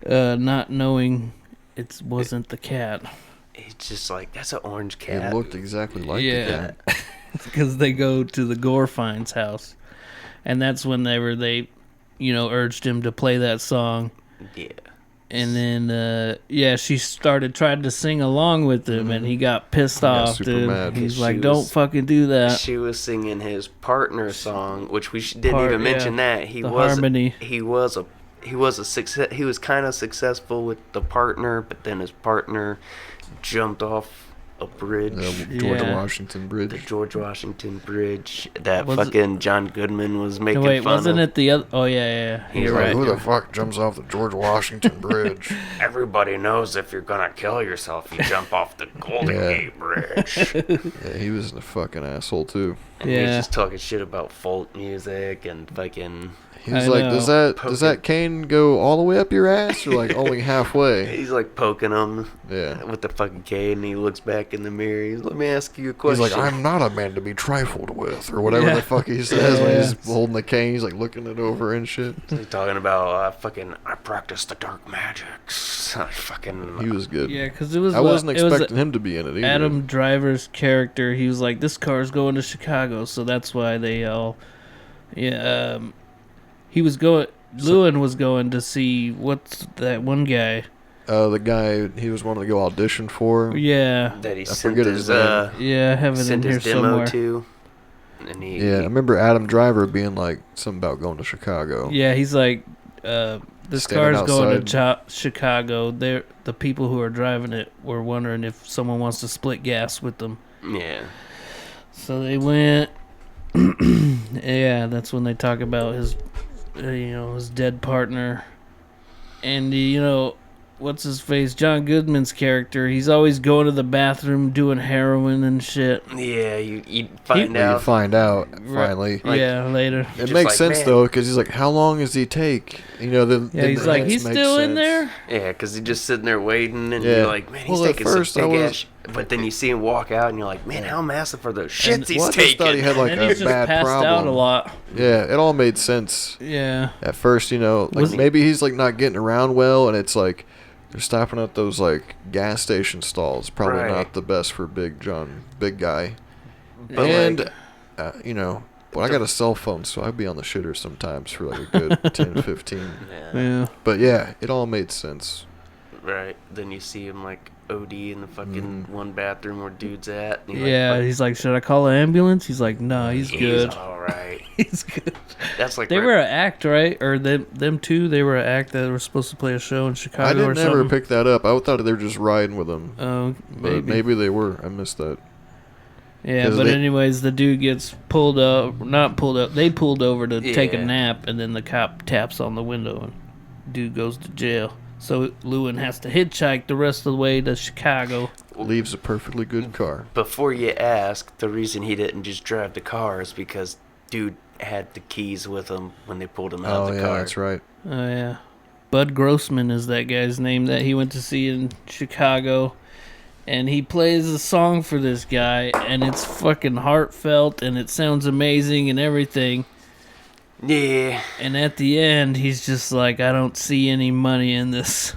not knowing it wasn't the cat. He's just like, that's an orange cat. It looked exactly like the cat. Because they go to the Gorfine's house, and that's when they urged him to play that song. Yeah. And then, she tried to sing along with him, and he got pissed got off, super dude. mad. He's She like, was- don't fucking do that. She was singing his partner song, which we didn't even mention that. The harmony. He was a success. He was kind of successful with the partner, but then his partner jumped off a bridge. George Yeah. Washington The Bridge. George Washington Bridge that Was it- fucking John Goodman was No, making wait, fun wasn't of. it the other? Oh, yeah. He's You're like, right. Who the fuck jumps off the George Washington Bridge? Everybody knows if you're gonna kill yourself, you jump off the Golden Yeah. Gate Bridge. Yeah, he was a fucking asshole too. And he was Yeah. just talking shit about folk music and fucking. He was I like, know. does that cane go all the way up your ass or like only halfway? He's like poking him Yeah. with the fucking cane, and he looks back in the mirror. He's, let me ask you a He's question. like, I'm not a man to be trifled with, or whatever Yeah. the fuck he says when Yeah. he's holding the cane. He's like looking it over and shit. He's talking about I practice the dark magics. He was good. Yeah, because it was. I wasn't it was expecting him to be in it either. Adam Driver's character. He was like, "This car's going to Chicago," so that's why they all. Yeah, he was going. Llewyn was going to see what's that one guy. The guy he was wanting to go audition for. Yeah, that he I sent forget his his name. yeah, I have it in sent here his demo somewhere. to. And he, Yeah, I remember Adam Driver being like something about going to Chicago. Yeah, he's like, this Standing car's going outside. to Chicago. The people who are driving it were wondering if someone wants to split gas with them. yeah. So they went. Yeah, that's when they talk about his, his dead partner, and what's his face? John Goodman's character. He's always going to the bathroom doing heroin and shit. Yeah, you find Well, you out. find out finally. Like- Yeah, later. It just makes like, sense man. though, because he's like, "How long does he take?" Then He's the like, hints he's make still in sense. there. Yeah, because he's just sitting there waiting, and Yeah. you're like, man, he's Well, at taking first some I big was- ass. But then you see him walk out, and you're like, man, how massive are those shits he's Well, I just thought he taking? had like And a he's just bad passed problem. out a lot. Yeah, it all made sense Yeah. at first. Like Was he- maybe he's like not getting around well, and it's like they're stopping at those like gas station stalls. Probably Right. not the best for big guy. But, And like, well, I got a cell phone, so I'd be on the shitter sometimes for like a good 10, 15. yeah, Yeah. But yeah, it all made sense. right. Then you see him like OD in the fucking one bathroom where dude's at. And he, Yeah, like, he's like, should I call an ambulance? He's like, no, he's good. all right. He's good. That's like They right- were an act, right? Or them two, they were an act that were supposed to play a show in Chicago I or didn't ever something. pick that up. I thought they were just riding with him. Oh, But maybe they were. I missed that. Yeah, 'Cause but they- anyways, the dude gets pulled up. Not pulled up. They pulled over to take a Yeah. nap, and then the cop taps on the window, and dude goes to jail. So Llewyn has to hitchhike the rest of the way to Chicago. Leaves a perfectly good car. Before you ask, the reason he didn't just drive the car is because dude had the keys with him when they pulled him out Oh of the yeah, car. that's right. Oh yeah, Bud Grossman is that guy's name that he went to see in Chicago, and he plays a song for this guy, and it's fucking heartfelt, and it sounds amazing and everything. Yeah. And at the end, he's just like, I don't see any money in this.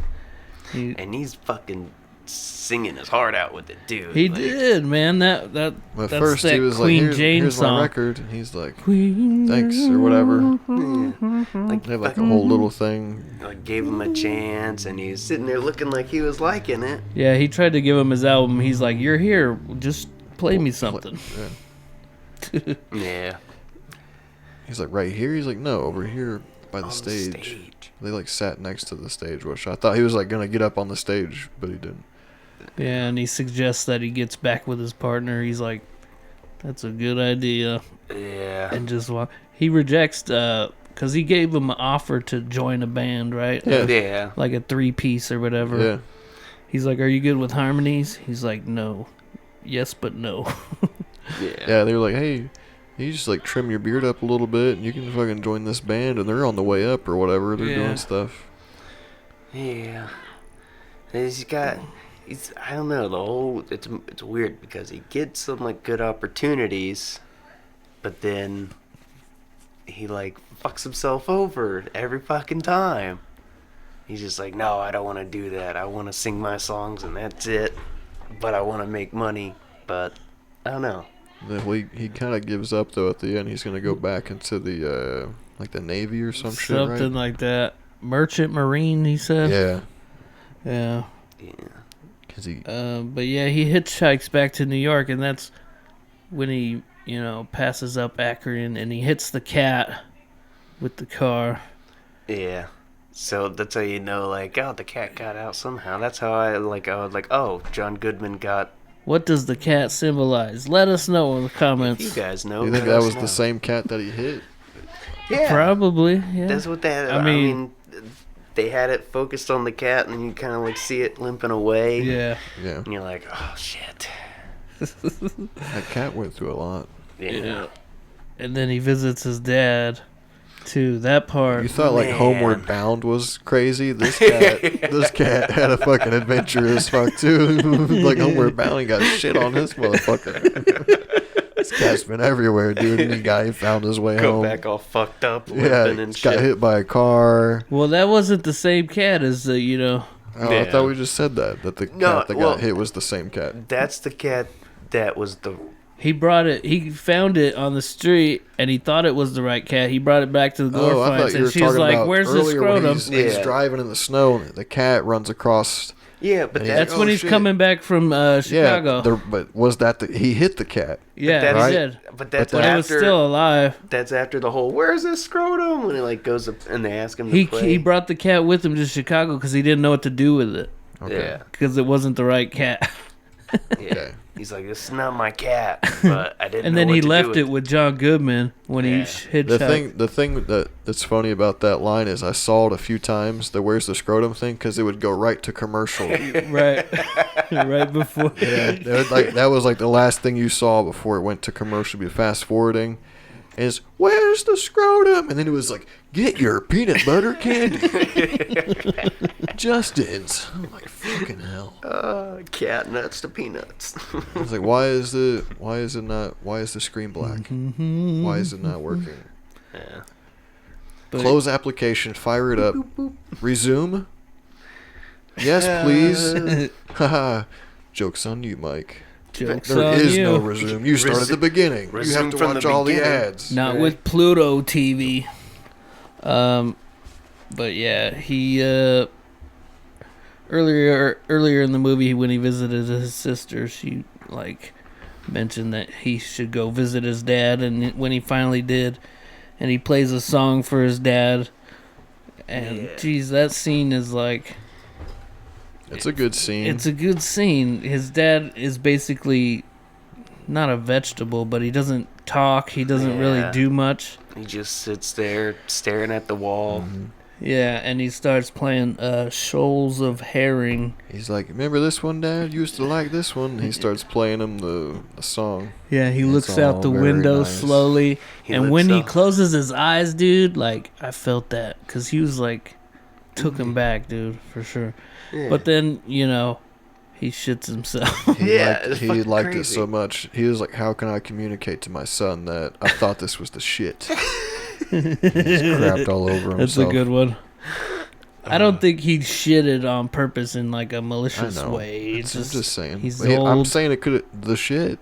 And he's fucking singing his heart out with it, dude. He Like, did, man. That But that's first that he was Queen like, Jane here's song. my record. And he's like, Queen thanks, or whatever. Like, They had like a whole little thing. like gave him a chance, and he was sitting there looking like he was liking it. Yeah, he tried to give him his album. He's like, "You're here, just play me something." Yeah. Yeah. He's like, right here? He's like, no, over here by the On stage. They like sat next to the stage, which I thought he was like gonna get up on the stage, but he didn't. Yeah, and he suggests that he gets back with his partner. He's like, "That's a good idea," Yeah. and just walk. He rejects because he gave him an offer to join a band, right? Yeah. Yeah. Like a 3-piece or whatever. Yeah. He's like, "Are you good with harmonies?" He's like, "No." Yes, but no. Yeah, they were like, hey, you just like trim your beard up a little bit and you can fucking join this band, and they're on the way up or whatever. They're doing stuff. Yeah. I don't know, it's weird because he gets some like good opportunities, but then he like fucks himself over every fucking time. He's just like, no, I don't want to do that. I want to sing my songs and that's it. But I want to make money. But I don't know. He kind of gives up though at the end. He's gonna go back into the like the Navy or some shit, right? Something like that. Merchant Marine, he said. Yeah. Yeah. Yeah. But yeah, he hitchhikes back to New York, and that's when he, passes up Akron, and he hits the cat with the car. Yeah. So that's how you know, like, oh, the cat got out somehow. That's how I was like, oh, John Goodman got... What does the cat symbolize? Let us know in the comments. If you guys know. You think that was the same cat that he hit? Yeah. Probably, yeah. That's what they had. I mean, they had it focused on the cat, and you kind of like see it limping away. Yeah. Yeah. And you're like, oh, shit. That cat went through a lot. Yeah. And then he visits his dad, too. That part. You thought like Homeward Bound was crazy? This cat had a fucking adventure as fuck too. Like Homeward Bound, he got shit on this motherfucker. This cat's been everywhere, dude. And he found his way home. Go back all fucked up, limping and shit. Got hit by a car. Well, that wasn't the same cat as Oh, I thought we just said that the cat that got hit was the same cat. That's the cat that was the... He found it on the street, and he thought it was the right cat. He brought it back to the gore fights, and she's like, where's the scrotum? He's driving in the snow, and the cat runs across... Yeah, but that's when he's coming back from Chicago. Yeah, but was that he hit the cat? Yeah, he did. But that's after, it was still alive. That's after the whole, where's this scrotum? When he like goes up and they ask him to play. He brought the cat with him to Chicago because he didn't know what to do with it. Okay. Yeah. Because it wasn't the right cat. Yeah. Okay. He's like, this is not my cat, but I didn't and know then what he to left do it with John Goodman when he hitchhiked. The thing that's funny about that line is I saw it a few times, the where's the scrotum thing, because it would go right to commercial. Right. Right before. Yeah, that was like the last thing you saw before it went to commercial. Be fast forwarding. Is where's the scrotum? And then it was like, get your peanut butter candy. Justin's. I'm like, fucking hell. Cat nuts to peanuts. I was like, why is the screen black? Why is it not working? Yeah. Close application, fire it up. Resume. Yes, please. Haha. Joke's on you, Mike. There is no resume. You start at the beginning. You have to watch all the ads. Not with Pluto TV. But yeah, he earlier in the movie when he visited his sister, she like mentioned that he should go visit his dad, and when he finally did, and he plays a song for his dad, and geez, that scene is like. It's a good scene. It's a good scene. His dad is basically not a vegetable, but he doesn't talk. He doesn't really do much. He just sits there staring at the wall. Mm-hmm. Yeah, and he starts playing Shoals of Herring. He's like, remember this one, Dad? You used to like this one. And he starts playing him the song. Yeah, he looks out the window slowly. And when he closes his eyes, dude, like, I felt that. Because he was like, took him back, dude, for sure. Yeah. But then, he shits himself. He liked it so much. He was like, how can I communicate to my son that I thought this was the shit? He just crapped all over himself. That's a good one. I don't think he shitted on purpose in like a malicious way. I'm just saying. He's old. I'm saying it could the shit.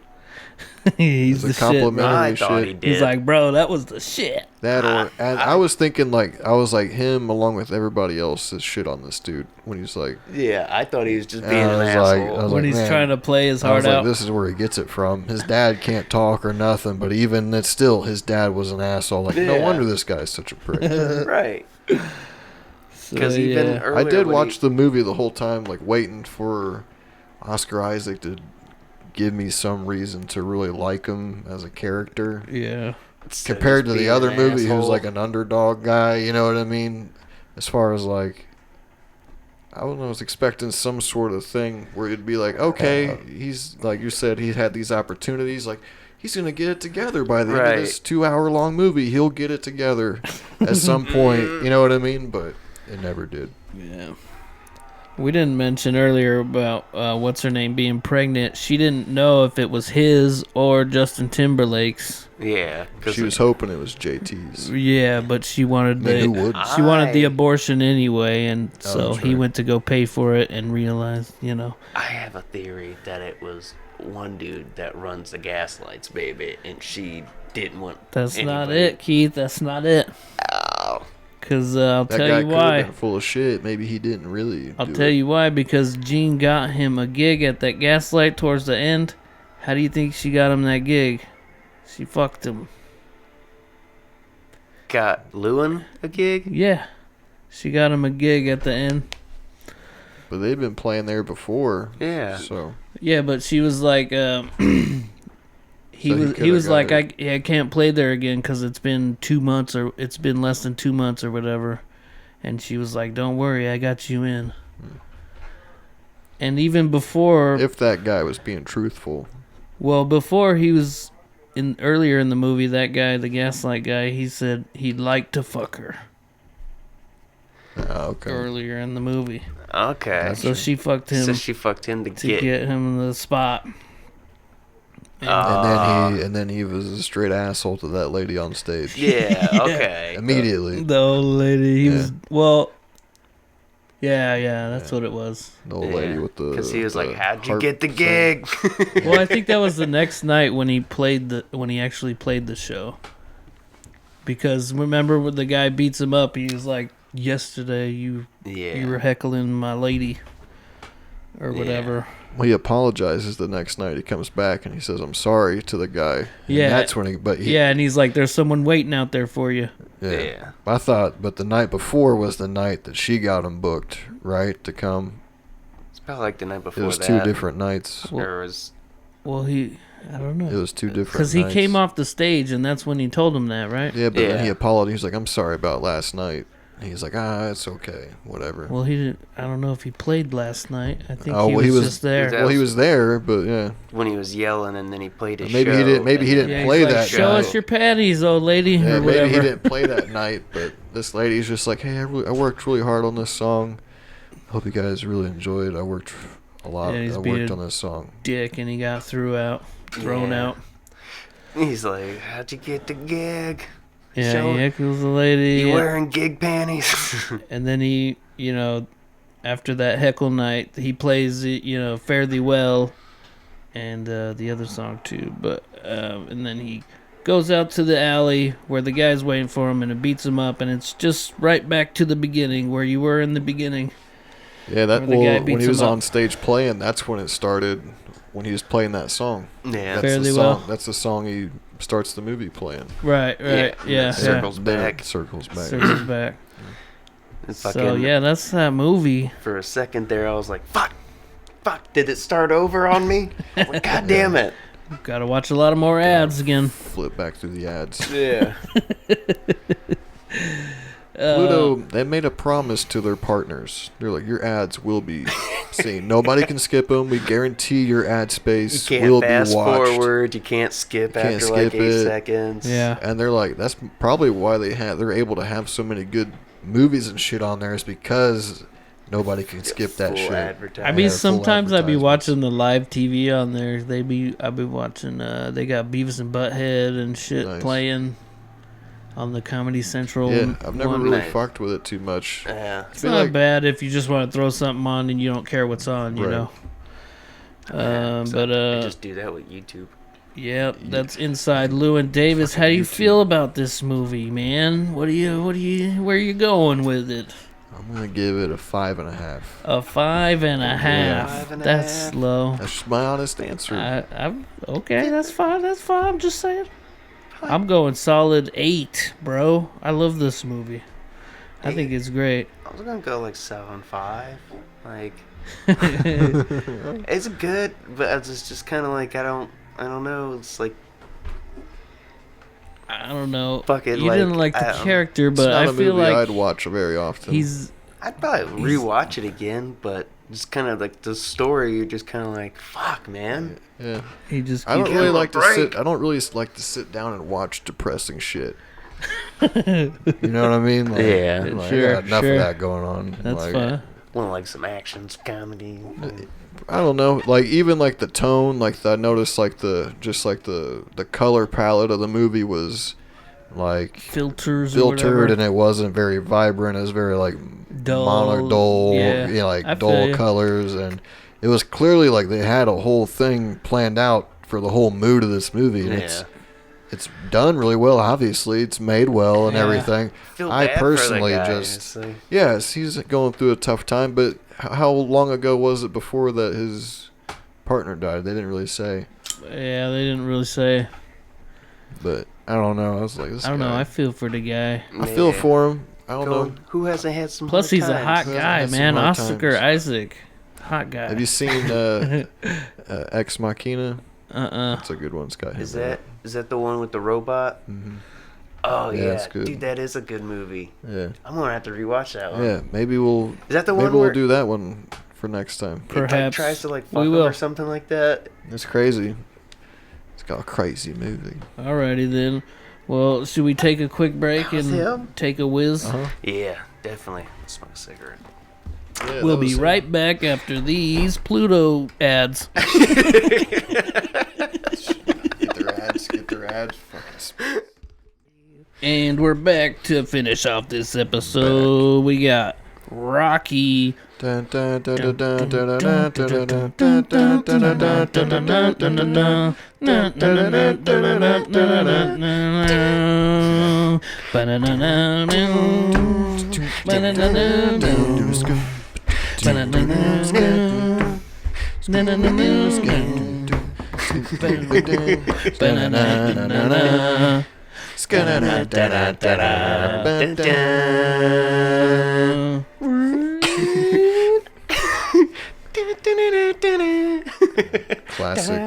He's the complimentary shit. Shit. He did. He's like, bro, that was the shit. I was thinking I was like him along with everybody else's shit on this dude when he's like. Yeah, I thought he was just being an asshole. When he's trying to play his heart out. This is where he gets it from. His dad can't talk or nothing, but even it's still his dad was an asshole. Like, no wonder this guy's such a prick. Right. Because even earlier, I did watch the movie the whole time, like waiting for Oscar Isaac to give me some reason to really like him as a character. Yeah. Compared to the other movie, who's like an underdog guy, you know what I mean? As far as like, I was expecting some sort of thing where it'd be like, okay, he's like you said, he had these opportunities, like he's gonna get it together by the end of this 2-hour-long movie. He'll get it together at some point. You know what I mean? But it never did. Yeah. We didn't mention earlier about what's her name being pregnant. She didn't know if it was his or Justin Timberlake's. Yeah, She was hoping it was JT's. Yeah, but she wanted who would? she wanted the abortion anyway, and Oh, so that's he right. went to go pay for it and realized, I have a theory that it was one dude that runs the Gaslights, baby, and she didn't want. that's not anybody- it, Keith. That's not it. Oh, Because I'll That tell guy you could have why. been full of shit. Maybe he didn't really. I'll tell you why. Because Jean got him a gig at that Gaslight towards the end. How do you think she got him that gig? She fucked him. got Llewyn a gig? Yeah. She got him a gig at the end. But they've been playing there before. Yeah. So Yeah, but she was like, he So he was coulda like, got I can't play there again because it's been 2 months or it's been less than 2 months or whatever. And she was like, don't worry, I got you in. And even before, if that guy was being truthful, well, before he was earlier in the movie, that guy, the Gaslight guy, he said he'd like to fuck her okay. earlier in the movie. Okay. So she fucked him So she fucked him to to get. get him the spot. And then he was a straight asshole to that lady on stage. Yeah. Okay. Immediately. The old lady, he Yeah. was, well, yeah, that's what it was. The old lady with the. Because he was like, the "How'd you harp get the thing. gig?" Well, I think that was the next night when he actually played the show. Because remember when the guy beats him up, he was like, yesterday you were heckling my lady or whatever. Well, he apologizes the next night. He comes back and he says, "I'm sorry" to the guy. And Yeah. that's when he. Yeah, and he's like, there's someone waiting out there for you. Yeah. I thought, but the night before was the night that she got him booked, right, to come. It's probably like the night before It was that. 2 different nights. Or was Well, I don't know. It was 2 different. Because he nights. came off the stage, and that's when he told him that, right? Yeah, but then he Yeah. apologized. He was like, "I'm sorry about last night." And he's like, "It's okay, whatever." Well, he didn't. I don't know if he played last night. I think Oh, he well, was just there. That Well, he was- was there, but yeah, when he was yelling, and then he played his Maybe show. he didn't- maybe he and didn't Yeah, play he's like, that show guy. us your panties, old lady, yeah or maybe whatever. he didn't play that night. But this lady's just like, "Hey, I worked really hard on this song. Hope you guys really enjoyed. I worked a lot. Yeah, he's I being worked a on this song." Dick, and he got thrown Yeah. out. He's like, "How'd you get the gig? Yeah, Show- he heckles the lady. You wearing gig panties?" And then he, after that heckle night, he plays, Fare Thee Well, and the other song too. But and then he goes out to the alley where the guy's waiting for him, and it beats him up, and it's just right back to the beginning where you were in the beginning. Yeah, that Where the guy when beats he was him up. on stage playing, that's when it started. When he was playing that song. Yeah. That's Fare the Thee song. Well. That's the song he starts the movie playing. Right, yeah. Circles Then back. it circles back. Circles back. And So fucking- yeah, that's that movie. For a second there, I was like, "Fuck, did it start over on me?" I was like, God damn it. Got to watch a lot of more ads again. Flip back through the ads. Yeah. Pluto, they made a promise to their partners. They're like, your ads will be seen. Nobody can skip them. We guarantee your ad You space can't will be fast watched. forward. You can't skip Can't after like skip 8 it. seconds. Yeah. And they're like, that's probably why they're able to have so many good movies and shit on there, is because nobody can skip that Full shit. advertising. I mean, Yeah, full sometimes I'd be advertisements. watching the live TV on there. I'd be watching. They got Beavis and Butthead and shit Nice. playing on the Comedy Central. Yeah, I've never one. really Nice. fucked with it too much. Yeah. It's feel not like- bad if you just want to throw something on and you don't care what's on, you Right. know. I just do that with YouTube. Yeah, that's Inside Llewyn Davis. How do you feel about this movie, man? where are you going with it? I'm gonna give it a 5.5. A 5.5. 5.5. That's low. That's just my honest answer. I'm okay. That's fine. I'm just saying. I'm going solid 8, bro. I love this movie. I think it's great. I was gonna go like 7.5. Like, it's good, but it's just kind of like I don't know. It's like, I don't know. Fuck it, You like, didn't like I the don't- character, It's but not I a feel movie like I'd watch very often. he's. I'd probably rewatch it again, but just kind of like the story, you're just kind of like, fuck, man. Yeah. He just I don't keeps- really like to break. sit. I don't really like to sit down and watch depressing shit. You know what I mean? Like, Yeah. like, Sure, I got enough sure. of that going on. That's like, fine. Well, like some action, some comedy. I don't know. Like even like the tone. Like I noticed like the color palette of the movie was like Filters or filtered, whatever. and it wasn't very vibrant. It was very like Dull, dull, yeah. you know, like I feel dull you. colors, and it was clearly like they had a whole thing planned out for the whole mood of this movie. And Yeah. it's done really well. Obviously, it's made well and Yeah. everything. Feel I bad personally for the guy, just honestly. yes, he's going through a tough time. But how long ago was it before that his partner died? They didn't really say. Yeah, they didn't really say. But I don't know. I was like, this I don't know. guy- I feel for the guy. I feel Yeah. for him. I don't know. Going, who hasn't had some Plus, hard he's a times? hot Who hasn't guy, had some man. hard Oscar times? Isaac, hot guy. Have you seen Ex Machina? That's a good one. It's got him. Is in it. that the one with the robot? Mhm. Oh Yeah, yeah, it's good. dude, that is a good movie. Yeah. I'm gonna have to rewatch that one. Yeah. Maybe we'll. Is that the Maybe one we'll where do that one for next time. it like, Perhaps tries to like we fuck him will. or something like that? It's crazy. It's got a crazy movie. Alrighty then. Well, should we take a quick break That was and him? take a whiz? Uh-huh. Yeah, definitely. Smoke a cigarette. Yeah, We'll that be was him. right back after these Pluto ads. Get their ads. Fucking And we're back to finish off this episode. We got Rocky. Dun, dun, dun, dun, dun, dun, dun, dun, dun, dun, dun, dun, dun, dun, dun. Classic.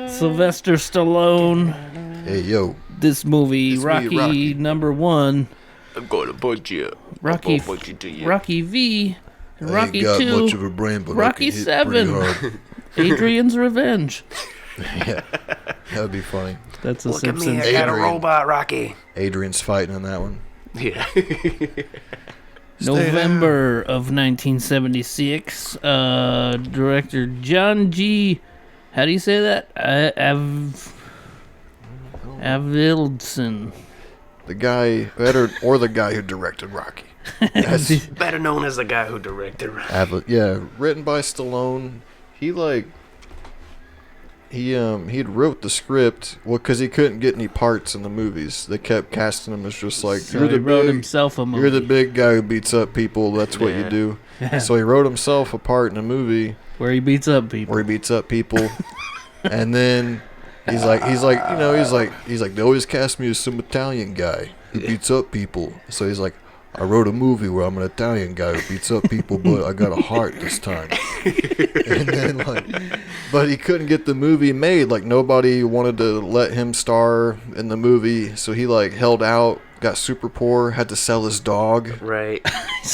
Sylvester Stallone. Hey yo. This movie, This Rocky, movie, Rocky. number one. I'm going to punch you. Rocky, I'm gonna punch you to you. Rocky V. and I Rocky ain't got 2. much of a brain, but Rocky I can hit 7. pretty hard. Adrian's Revenge. Yeah, that would be funny. That's a Look at me, Simpsons. I got a Adrian. robot, Rocky. Adrian's fighting in that one. Yeah. November of 1976. Director John G. How do you say that? Avildsen. The guy, or the guy who directed Rocky. That's Better known as the guy who directed Rocky. yeah, written by Stallone. He had wrote the script, well, because he couldn't get any parts in the movies. They kept casting him as just like, So he wrote himself a movie. you're the big guy who beats up people. That's what you Yeah. do. So he wrote himself a part in a movie where he beats up people. where he beats up people, and then he's like, they always cast me as some Italian guy who beats up people. So he's like, I wrote a movie where I'm an Italian guy who beats up people, but I got a heart this time. And then but he couldn't get the movie made. Like nobody wanted to let him star in the movie, so he held out, got super poor, had to sell his dog, Right.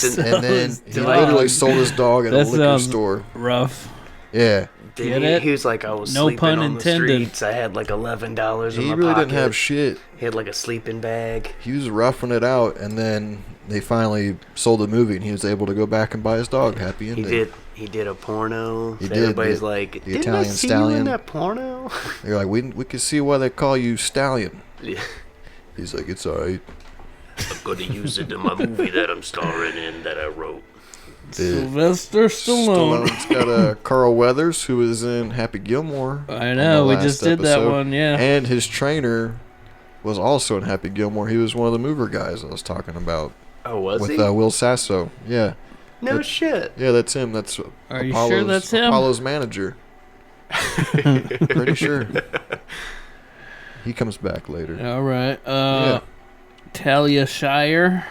and then his he dog. literally sold his dog at a That liquor sounds store. rough. Yeah, Get it? He was like, I was No sleeping pun on intended. the streets. I had like $11 in he my really pocket. didn't have shit. He had like a sleeping bag. He was roughing it out, and then they finally sold the movie, and he was able to go back and buy his dog. Happy ending. He did a porno. He So did, Everybody's the- like, the didn't I Italian see you stallion." in that porno? They're like, we can see why they call you Stallion. Yeah. He's like, it's alright. I'm gonna use it in my movie that I'm starring in that I wrote. Sylvester Stallone. Stallone's got Carl Weathers, who was in Happy Gilmore. I know, on we the just last did that episode. one, yeah. And his trainer was also in Happy Gilmore. He was one of the mover guys I was talking about Oh, was with he? Will Sasso. Yeah, No shit. yeah, that's him. That's Are you sure that's him? Apollo's manager. Pretty sure. He comes back later. All right. Yeah. Talia Shire.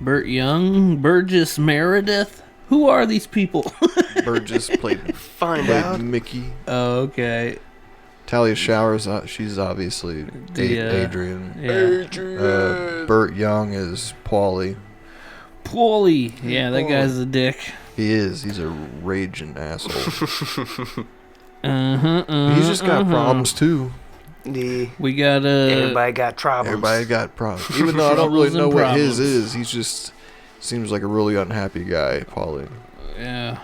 Burt Young. Burgess Meredith. Who are these people? Burgess played Find out. Mickey. Oh, okay. Talia Showers, she's obviously The, Adrian. Yeah. Burt Young is Paulie. Paulie. Yeah, that guy's a dick. He is. He's a raging asshole. Uh-huh. He's just got problems too. We got Everybody got problems. Everybody got problems. Even though I don't really Troubles know and what his problems. is, he's just seems like a really unhappy guy, Paulie. Yeah.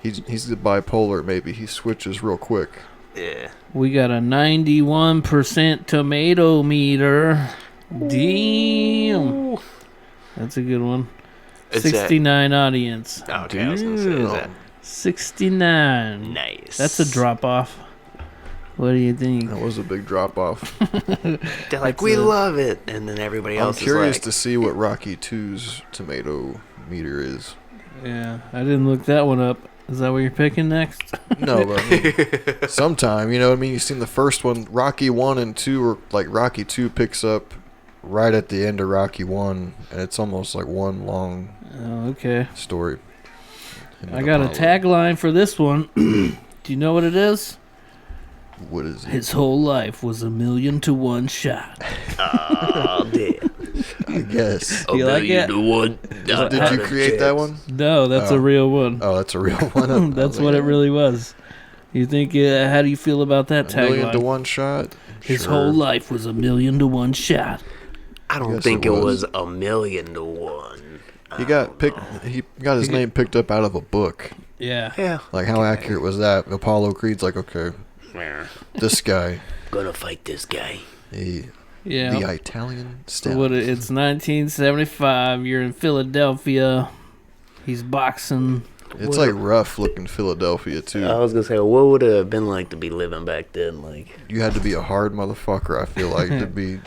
He's the bipolar. Maybe he switches real quick. Yeah. We got a 91% tomato meter. Damn. That's a good one. Is that- 69 audience. Okay, I was gonna say, is that 69. nice? That's a drop off. What do you think? That was a big drop off. They're like, we love it, and then everybody I'm else curious is to see what Rocky 2's tomato meter is. Yeah, I didn't look that one up. Is that what you're picking next? No, but I mean, sometime, you know what I mean? You've seen the first one, Rocky 1 and 2, or like Rocky 2 picks up right at the end of Rocky 1, and it's almost like one long Oh, okay. story. I got a tagline for this one. Do you know what it is? What is it? His whole life was 1,000,000 to 1 shot. Oh, damn. I guess. You like it? To one. Did you create that one? No, that's Oh. a real one. Oh, that's a real one. That's what it really was. You think? How do you feel about that A million to tagline? one shot. His Sure. whole life was 1,000,000 to 1 shot. I don't Yes, think it it was. was 1,000,000 to 1. He got picked. He got his name picked up out of a book. Yeah. Yeah. Like, how accurate was that? Apollo Creed's like, okay, this guy, Gonna fight this guy. the Yeah. Italian So stallion. what? It's 1975. You're in Philadelphia. He's boxing. It's like rough looking Philadelphia too. I was gonna say, what would it have been like to be living back then? Like, You had to be a hard motherfucker. I feel like to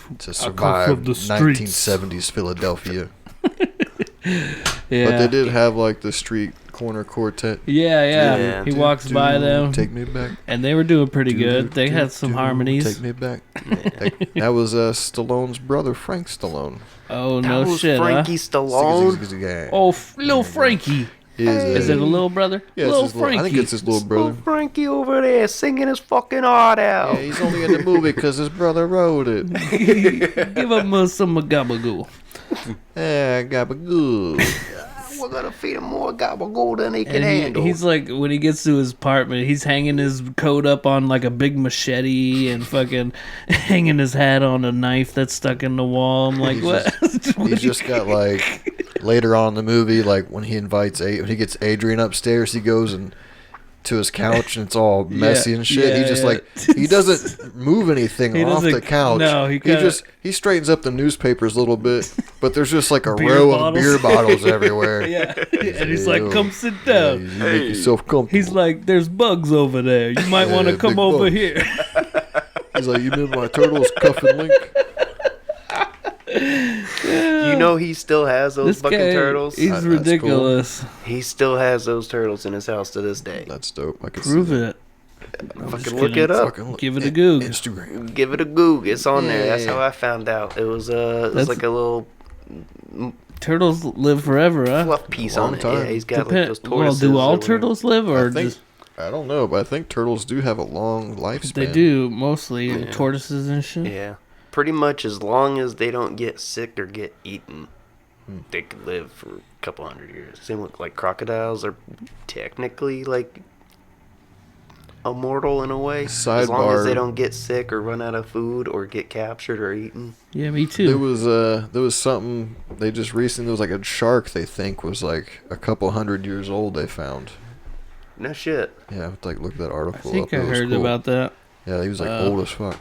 from survive the streets. 1970s Philadelphia. Yeah. But they did have like the street corner quartet. Yeah. Yeah. He walks by them, Take me back. and they were doing pretty good. They had some harmonies. Take me back. That was Stallone's brother, Frank Stallone. Oh that no was shit! Frankie Stallone. Yeah. Oh, little Frankie. He Is it a little brother? Yeah, it's little his little, I Frankie. think it's his little brother. Little Frankie over there singing his fucking heart out. Yeah, he's only in the movie because his brother wrote it. Give him some gabagoo. Yeah, gabagoo. We're gonna feed him more gabagool than he can And handle. he's like, when he gets to his apartment, he's hanging his coat up on like a big machete and fucking hanging his hat on a knife that's stuck in the wall. I'm like, He's what? He's just got like later on in the movie, like when he invites when he gets Adrian upstairs, he goes and to his couch and it's all messy and shit. He just like he doesn't move anything He off the doesn't- couch. no, he kinda- just he straightens up the newspapers a little bit, but there's just like a Beer row bottles. of beer bottles everywhere. Yeah. And he's Ew. like, come sit Yeah, down. you make yourself comfortable. He's like, there's bugs over there. You might Yeah, want to yeah, come big over bugs. here. He's like, you remember my turtles, Cuff and Link? You know he still has those This fucking guy, turtles. he's That's ridiculous. He still has those turtles in his house to this day. That's dope. I can Prove see that. it. Fucking look it up. Fucking look- Give it a goog. Instagram. Give it a goog. It's on there. That's Yeah. how I found out. It was That's- like a little Turtles live forever, huh? fluff piece Long on it. time. Yeah, he's got like Depend- those well, tortoises. do all or whatever. turtles live, or I think just I don't know, but I think turtles do have a long lifespan. they do mostly Yeah. tortoises and shit? Yeah, pretty much as long as they don't get sick or get eaten, Hmm. they could live for a couple hundred years. Same with like crocodiles are technically like immortal in a way, as long as Sidebar. they don't get sick or run out of food or get captured or eaten. Yeah, me There too. was something they just recently, there was like a shark they think was like a couple hundred years old they found. No shit. Yeah, I have to like look that I article think up. I It was heard cool. about that. Yeah, he was like old as fuck.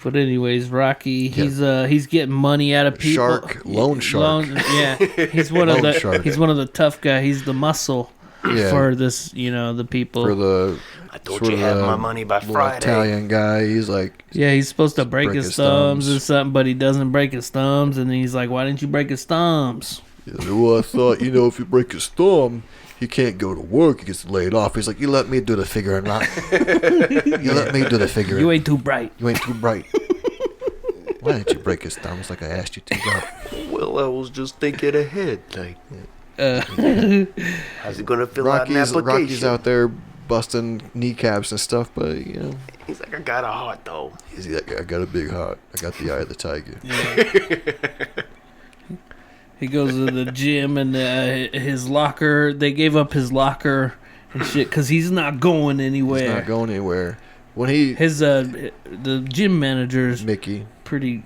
But anyways, Rocky, he's getting money out of people. Shark, loan shark. Yeah, he's one of Loan the shark. he's one of the tough guys. He's the muscle Yeah, for this, the people. for the I thought sort you of had the my money by little Friday. Italian guy. He's like, Yeah, he's supposed to break his thumbs or thumbs. something, but he doesn't break his thumbs, and then he's like, "Why didn't you break his thumbs?" well, I thought, if you break his thumb, he can't go to work. He gets laid off. He's like, you let me do the figuring out. You let me do the figuring. You ain't too bright. You ain't too bright. Why didn't you break his thumbs like I asked you to? Well, I was just thinking ahead. Like, Uh, how's he gonna fill out an application? Rocky's out there busting kneecaps and stuff, but He's like, I got a heart though. he's like, I got a big heart. I got the eye of the tiger. He goes to the gym and his locker. They gave up his locker and shit because he's not going anywhere. He's not going anywhere. When he the gym manager's Mickey pretty.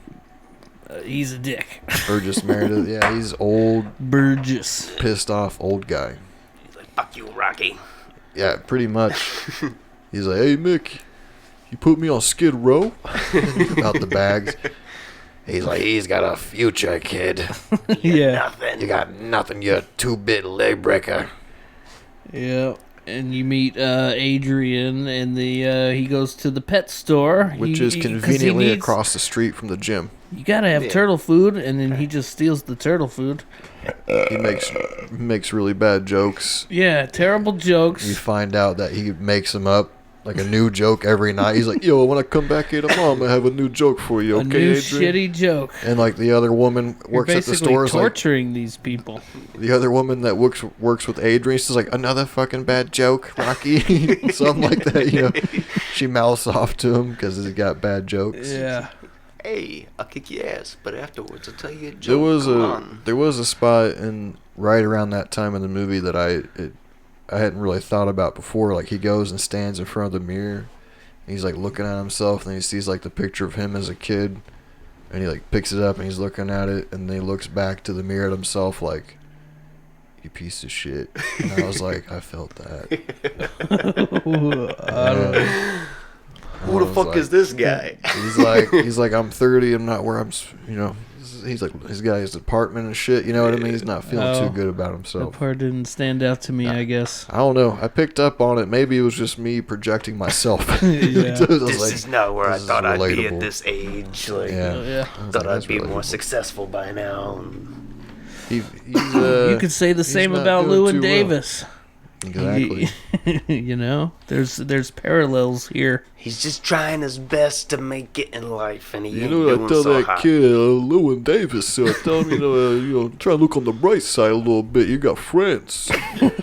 He's a dick. Burgess Meredith, yeah, he's old, Burgess, pissed off old guy. He's like, fuck you, Rocky. Yeah, pretty much. He's like, hey Mick, you put me on Skid Row about the bags. He's like, he's got a future, kid. yeah, Nothing. You got nothing, you 2-bit leg breaker. yeah. And you meet Adrian, and he goes to the pet store, Which is conveniently across the street from the gym. You gotta have turtle food, and then he just steals the turtle food. He makes really bad jokes. Yeah, terrible jokes. You find out that he makes them up, like a new joke every night. He's like, yo, when I come back here tomorrow, I'm going to have a new joke for you, okay, a new Adrian? shitty joke. And like the other woman works You're at the store. basically torturing these people. The other woman that works with Adrian, she's like, another fucking bad joke, Rocky. Something like that, you know. She mouths off to him because he's got bad jokes. Yeah. Hey, I'll kick your ass, but afterwards I'll tell you a joke. There was a spot in right around that time in the movie that I hadn't really thought about before. Like he goes and stands in front of the mirror. And he's like looking at himself, and he sees like the picture of him as a kid, and he like picks it up and he's looking at it, and then he looks back to the mirror at himself like, you piece of shit. And I was like, I felt that. Who the fuck is this guy? He's like, I'm 30. I'm not where I'm. You know, he's like, he's got his apartment and shit. You know what I mean? He's not feeling too good about That himself. part didn't stand out to me, I guess. I don't know. I picked up on it. Maybe it was just me projecting myself. Yeah. This is not where I this thought is I'd be relatable. at this age. Like, Yeah. Yeah. thought I'd That's be more relatable. successful by now. He's, You could say the same not about doing Llewyn too well. Davis. Exactly. You know, there's parallels here. He's just trying his best to make it in life, and he You ain't know, I doing tell so that hot. kid, Llewyn Davis, tell him, try to look on the bright side a little bit. You got friends.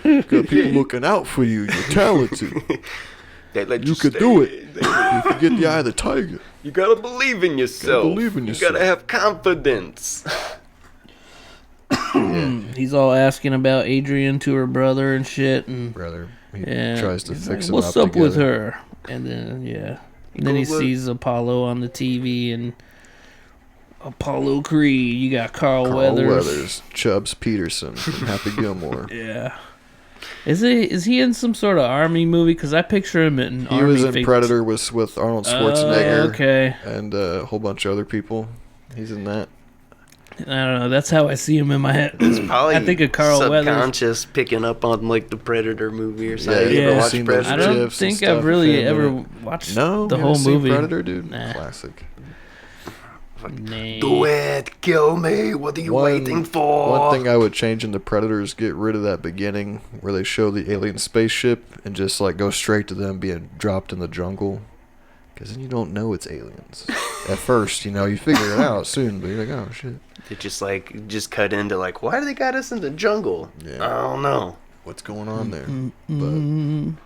You got people looking out for you. You're talented. They let You could stay. do it. You can get the eye of the tiger. You gotta believe in yourself. believe in You yourself. gotta have confidence. He's all asking about Adrian to her brother and shit, and Brother, he yeah, tries to he's fix like, him what's up up with together. her? And then and then he goes, sees Apollo on the TV, and Apollo Creed. You got Carl Weathers. Chubbs Peterson from Happy Gilmore. Yeah. Is he in some sort of army movie? Because I picture him in He army was in figures. Predator with Arnold Schwarzenegger Okay. and a whole bunch of other people. He's in that. I don't know. That's how I see him in my head. Probably I think of Carl Weathers. subconscious picking up on like the Predator movie or something. Yeah, You yeah. ever watch Seen those I Predator? don't GIFs and think stuff, I've really fan ever movie. watched No, the you whole haven't seen movie. Predator, dude. Nah. Classic. Nah. Do it, kill me. What are you waiting for? One thing I would change in the Predators, get rid of that beginning where they show the alien spaceship and just like go straight to them being dropped in the jungle. Because then you don't know it's aliens. At first, you figure it out soon, but you're like, oh shit. It just cut into like, why do they got us in the jungle? Yeah. I don't know. What's going on there? But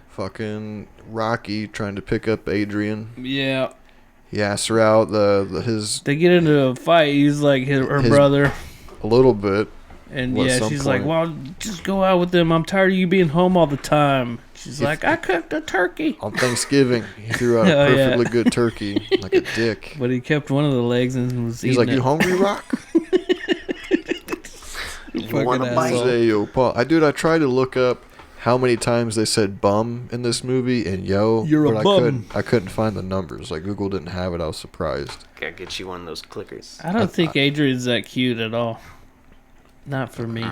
fucking Rocky trying to pick up Adrian. Yeah. He asks her out. His They get into a fight. He's like her His- brother. a little bit. And Well, at yeah, some she's like, point. well, just go out with them. I'm tired of you being home all the time. She's like, I cooked a turkey. On Thanksgiving, he threw out a Oh, yeah. perfectly good turkey, like a dick. But he kept one of the legs and was He's eating like, it. "You hungry, Rock?" You want to asshole. bite? Say, yo, Paul. I tried to look up how many times they said "bum" in this movie and "yo." You're a but bum. I couldn't find the numbers. Like Google didn't have it. I was surprised. Gotta get you one of those clickers. I don't think Adrian's that cute at all. Not for me.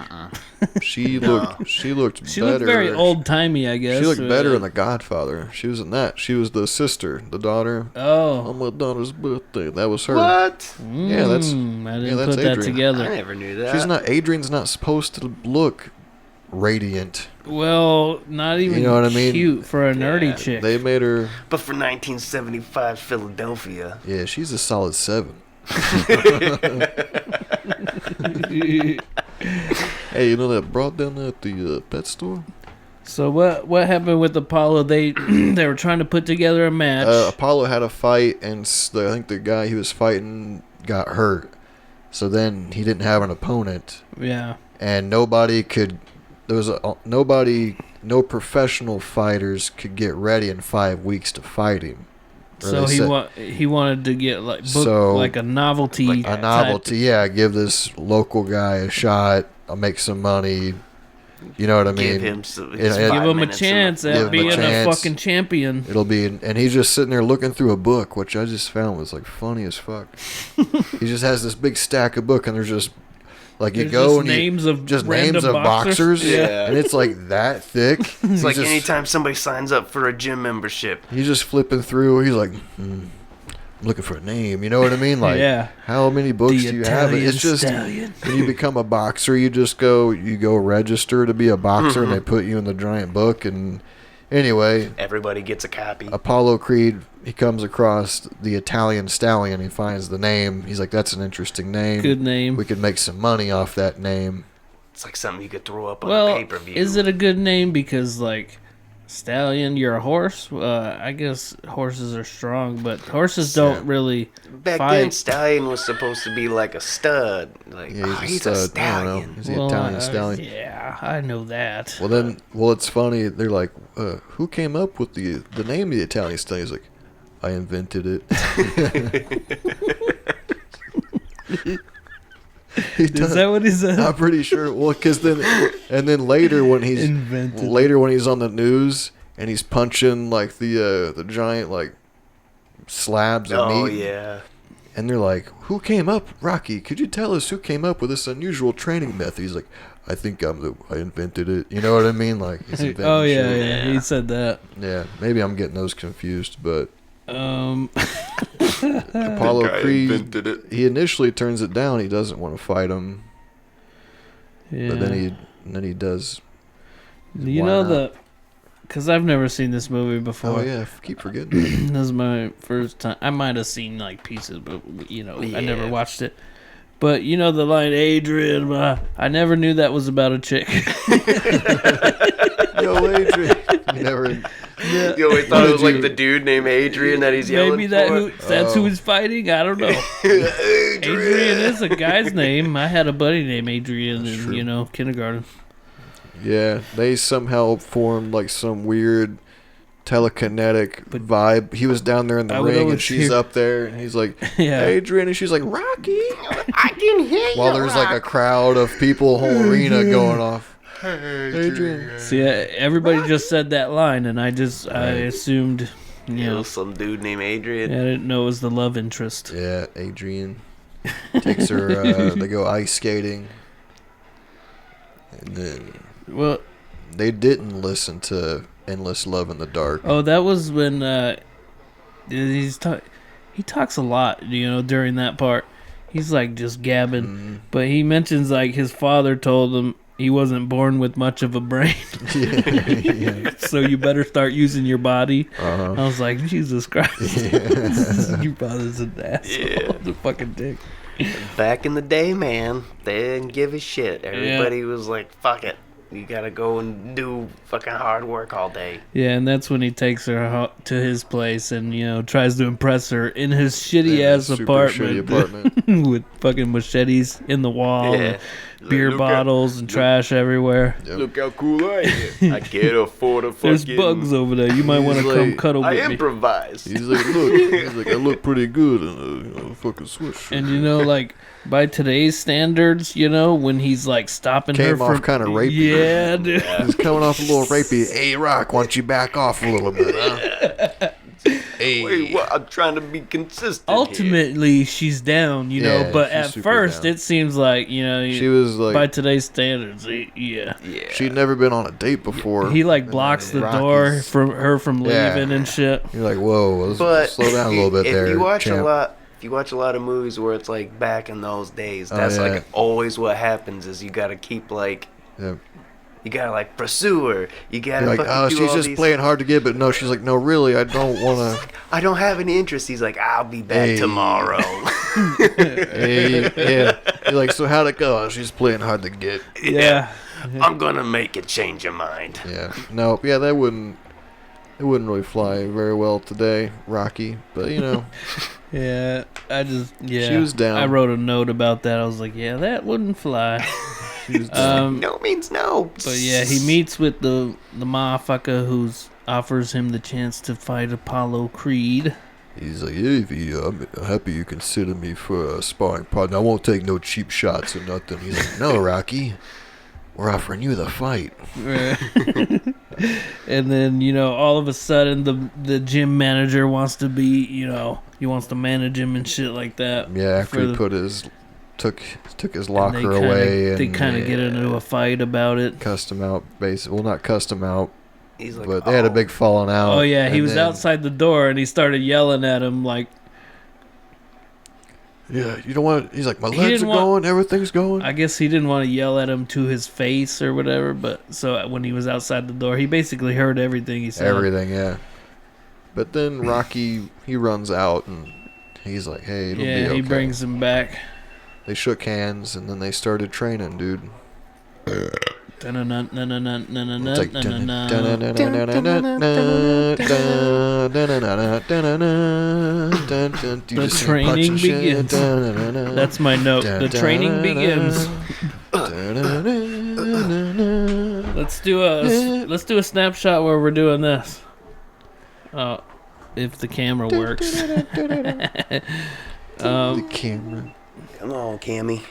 She No. looked. She looked She better. looked very old timey, I guess. She looked better but- in The Godfather. She was in that. She was the sister, the daughter. Oh. On my daughter's birthday. That was her. What? Yeah, that's- I didn't that's put that Adrian. I together. never knew that. She's not. Adrian's not supposed to look radiant. Well, not even know what I mean? cute for a nerdy Yeah, chick. They made her. But for 1975 Philadelphia, Yeah, she's a solid 7. Hey, you know that broad down there at the pet store? So what happened with Apollo? They they were trying to put together a match. Apollo had a fight, and I think the guy he was fighting got hurt. So then he didn't have an opponent, Yeah. and no professional fighters could get ready in 5 weeks to fight him. Or So they said- he wanted to get like book, So- like a novelty. a novelty, yeah. Give this local guy a shot. I'll make some money. You know what I mean? Give him some, It- his it- 5 Give him a minutes in chance the- Give him at a being a chance. fucking champion. It'll be, and he's just sitting there looking through a book, which I just found was like funny as fuck. He just has this big stack of book, and there's just like you There's go just and names of just random names of boxers, Yeah. and it's like that thick. It's like just, anytime somebody signs up for a gym membership. he's just flipping through. He's like, I'm looking for a name. You know what I mean? Like, Yeah. how many books The do you have? Italian It's just stallion. when you become a boxer, you go register to be a boxer, and they put you in the giant book. And anyway, Everybody gets a copy. Apollo Creed, he comes across the Italian stallion. He finds the name. He's like, that's an interesting name. Good name. We could make some money off that name. It's like something you could throw up on a Well, pay-per-view. is it a good name because like stallion? You're a horse. I guess horses are strong, but horses don't really Back fight. then, stallion was supposed to be like a stud. Like, Yeah, he's a a stud. I don't know. stallion. He's the Italian stallion. Yeah, I know that. Well, it's funny. They're like, who came up with the name of the Italian stallion? He's like, I invented it. He Is does. that what he said? I'm pretty sure. Well, because then later when he's Invented. on the news and he's punching like the giant like slabs of Oh, meat, yeah. and they're like, "Who came up, Rocky? Could you tell us who came up with this unusual training method?" He's like, "I think I invented it." You know what I mean? Like, he's inventing Oh yeah, shit. yeah, he said that. Yeah, maybe I'm getting those confused, but Um, Apollo guy Creed, invented it. he initially turns it down. He doesn't want to fight him, yeah. but then he does. You Why know not? because I've never seen this movie before. Oh yeah, I keep forgetting. This is my first time. I might have seen like pieces, but I never Yeah. watched it. But you know the line, Adrian. I never knew that was about a chick. Yo, Adrian, you never. You always thought it was did like you- the dude named Adrian that he's yelling Maybe for. that's who he's fighting. I don't know. Adrian is a guy's name. I had a buddy named Adrian That's in true. kindergarten. Yeah, they somehow formed like some weird telekinetic vibe. He was down there in the I would ring, and always she's hear- up there, and he's like, Yeah. Adrian, and she's like, Rocky. I can hear you. While there's like a crowd of people, whole arena going off. Adrian. See, everybody just said that line, and I assumed, Some dude named Adrian. I didn't know it was the love interest. Yeah, Adrian takes her. They go ice skating, and then Well, they didn't listen to "Endless Love in the Dark." oh, that was when he talks a lot, during that part. He's like just gabbing, but he mentions like his father told him he wasn't born with much of a brain, yeah. so you better start using your body. Uh-huh. I was like, Jesus Christ, your father's an asshole, Yeah. the fucking dick. Back in the day, man, they didn't give a shit. Everybody was like, fuck it. You gotta go and do fucking hard work all day. Yeah, and that's when he takes her to his place and tries to impress her in his shitty ass Super apartment, shitty apartment. with fucking machetes in the wall, Yeah. and beer Look bottles and trash everywhere. Yep. Look how cool I am. I can't afford a fucking... There's bugs over there. You might want to He's come like, cuddle I with me. improvise. He's like, I look pretty good in a fucking sweatshirt. And like by today's standards, when he's like stopping her Came off from kinda rapey. Yeah, dude. He's coming off a little rapey. Hey, Rock, why don't you back off a little bit, huh? Hey. Wait, what? I'm trying to be consistent here. Ultimately, she's down, Yeah, but she's at super first down. it seems like, She was by like, today's standards, yeah. Yeah. she'd never been on a date before. He like And blocks the Rocky's- door from her from Yeah. leaving and shit. You're like, whoa, let's But slow down a little bit if there, you watch champ. if you watch a lot of movies where it's like back in those days, Oh, that's yeah. like always what happens is you gotta keep like Yeah. you gotta like pursue her. You gotta You're like, fucking oh, do she's all just these- playing hard to get, but no, she's like, no, really, I don't want to. I don't have any interest. He's like, I'll be back Hey. tomorrow. Hey, yeah. You're like, so how'd it go? Oh, she's playing hard to get. Yeah. I'm gonna make it change your mind. Yeah. No, yeah, that wouldn't. It wouldn't really fly very well today, Rocky, but you know. Yeah, She was down. I wrote a note about that. I was like, yeah, that wouldn't fly. She was down. No means no. But yeah, he meets with the motherfucker who's offers him the chance to fight Apollo Creed. He's like, yeah, Evie, I'm happy you consider me for a sparring partner. I won't take no cheap shots or nothing. He's like, no, Rocky, we're offering you the fight. And then, you know, all of a sudden the gym manager wants to be, you know, he wants to manage him and shit like that. Yeah, after he took his locker and away. They kind of get into a fight about it. Cussed him out, basically. Well, not cussed him out. He's like, But they had a big falling out. Oh, yeah, he was then, outside the door, and he started yelling at him, like... Yeah, you don't want... He's like, my legs are going, everything's going. I guess he didn't want to yell at him to his face or whatever, but... So when he was outside the door, he basically heard everything he said. Everything, yeah. But then Rocky, he runs out, and he's like, hey, it'll be okay. Yeah, he brings him back. They shook hands, and then they started training, dude. The training begins. That's my note. The training begins. Let's do a snapshot where we're doing this. Oh, if the camera works. The camera. come on, Cammy.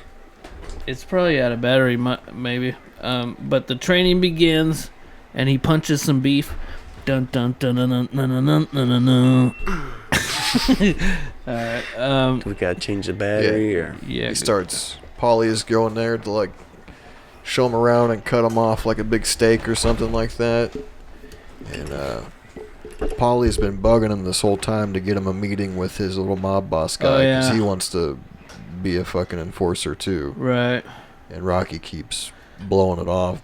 It's probably out of battery, maybe. But the training begins, and he punches some beef. Dun dun dun dun dun dun dun dun dun dun. All right. We gotta change the battery, or Yeah. He starts. Paulie is going there to like show him around and cut him off like a big steak or something like that. And Paulie's been bugging him this whole time to get him a meeting with his little mob boss guy because he wants to be a fucking enforcer too. Right. And Rocky keeps blowing it off.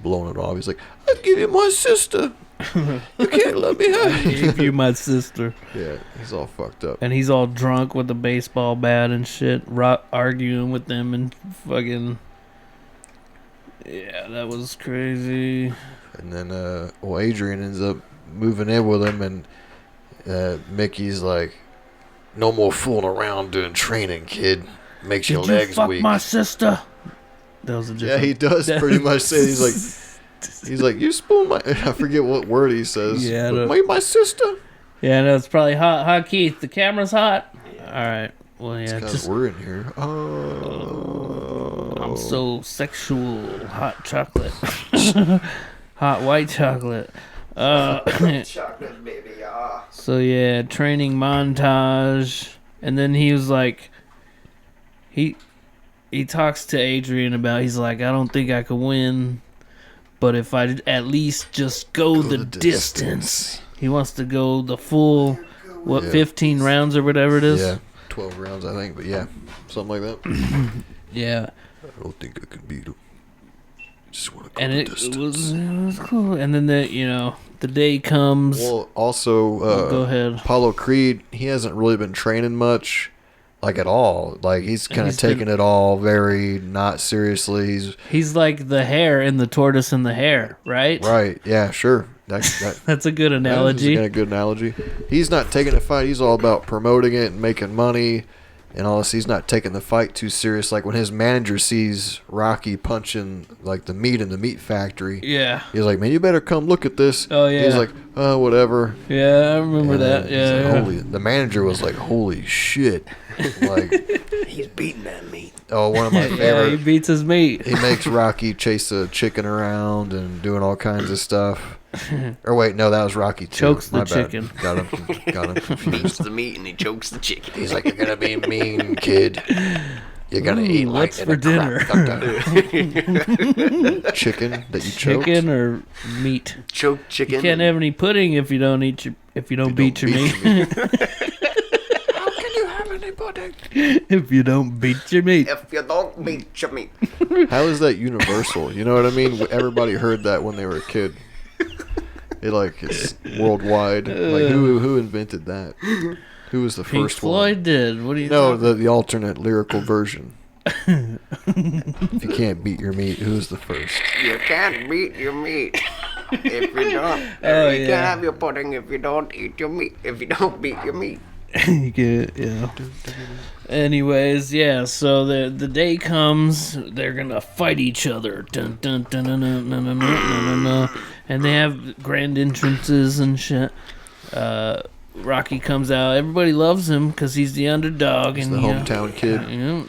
He's like, I'd give you my sister. You can't let me have I gave you my sister. Yeah, he's all fucked up. And he's all drunk with a baseball bat and shit, arguing with them and fucking... Yeah, that was crazy. And then, Adrian ends up moving in with him, and Mickey's like, no more fooling around doing training, kid. Makes your legs Did you fuck weak. my sister? That was a different... Yeah, he does pretty much say, he's like, you spoon my... I forget what word he says. Yeah, my sister? Yeah, no, it's probably hot. Hot, Keith. The camera's hot? All right. Well, yeah, Because we're in here. Oh. I'm so sexual. Hot chocolate. Hot white chocolate. chocolate, baby. So, yeah, training montage. And then he was like... He talks to Adrian about... He's like, I don't think I could win... But if I at least just go the distance. He wants to go the full, 15 rounds or whatever it is? Yeah, 12 rounds, I think. But yeah, something like that. Yeah. I don't think I can beat him. Just want to go And the it distance. was cool. And then, the day comes. Well, also, go ahead. Apollo Creed, he hasn't really been training much. Like at all. Like he's kind of taking it all very not seriously. He's like the hare in the tortoise and the hare, right? Right. Yeah, sure. That's a good analogy. That's a good analogy. He's not taking the fight. He's all about promoting it and making money and all this. He's not taking the fight too serious. Like when his manager sees Rocky punching like the meat in the meat factory. Yeah. He's like, man, you better come look at this. Oh, yeah. He's like, whatever. Yeah, I remember that. Yeah. Like, the manager was like, holy shit. Like, he's beating that meat. Oh, one of my Yeah, favorite. he beats his meat. He makes Rocky chase a chicken around and doing all kinds of stuff. Or wait, no, that was Rocky too. Chokes the My bad. chicken. Got him Beats confused. the meat and he chokes the chicken. He's like, you're gonna be mean, kid. You're gonna eat like what's for dinner? Chicken that you choked. Chicken or meat? Choke chicken. You can't have any pudding if you don't beat your meat. How can you have any pudding? If you don't beat your meat. If you don't beat your meat. How is that universal? You know what I mean? Everybody heard that when they were a kid. It's worldwide. Like who invented that? Who was the Pink first Floyd one? did. What do you No, think? the alternate lyrical version. If you can't beat your meat, who's the first? You can't beat your meat. If you don't, Oh, you yeah. can't have your pudding if you don't eat your meat. If you don't beat your meat. Yeah. Anyways, yeah. So the day comes, they're gonna fight each other. Dun dun dun dun dun dun dun dun dun dun. And they have grand entrances and shit. Rocky comes out. Everybody loves him because he's the underdog He's and the hometown kid.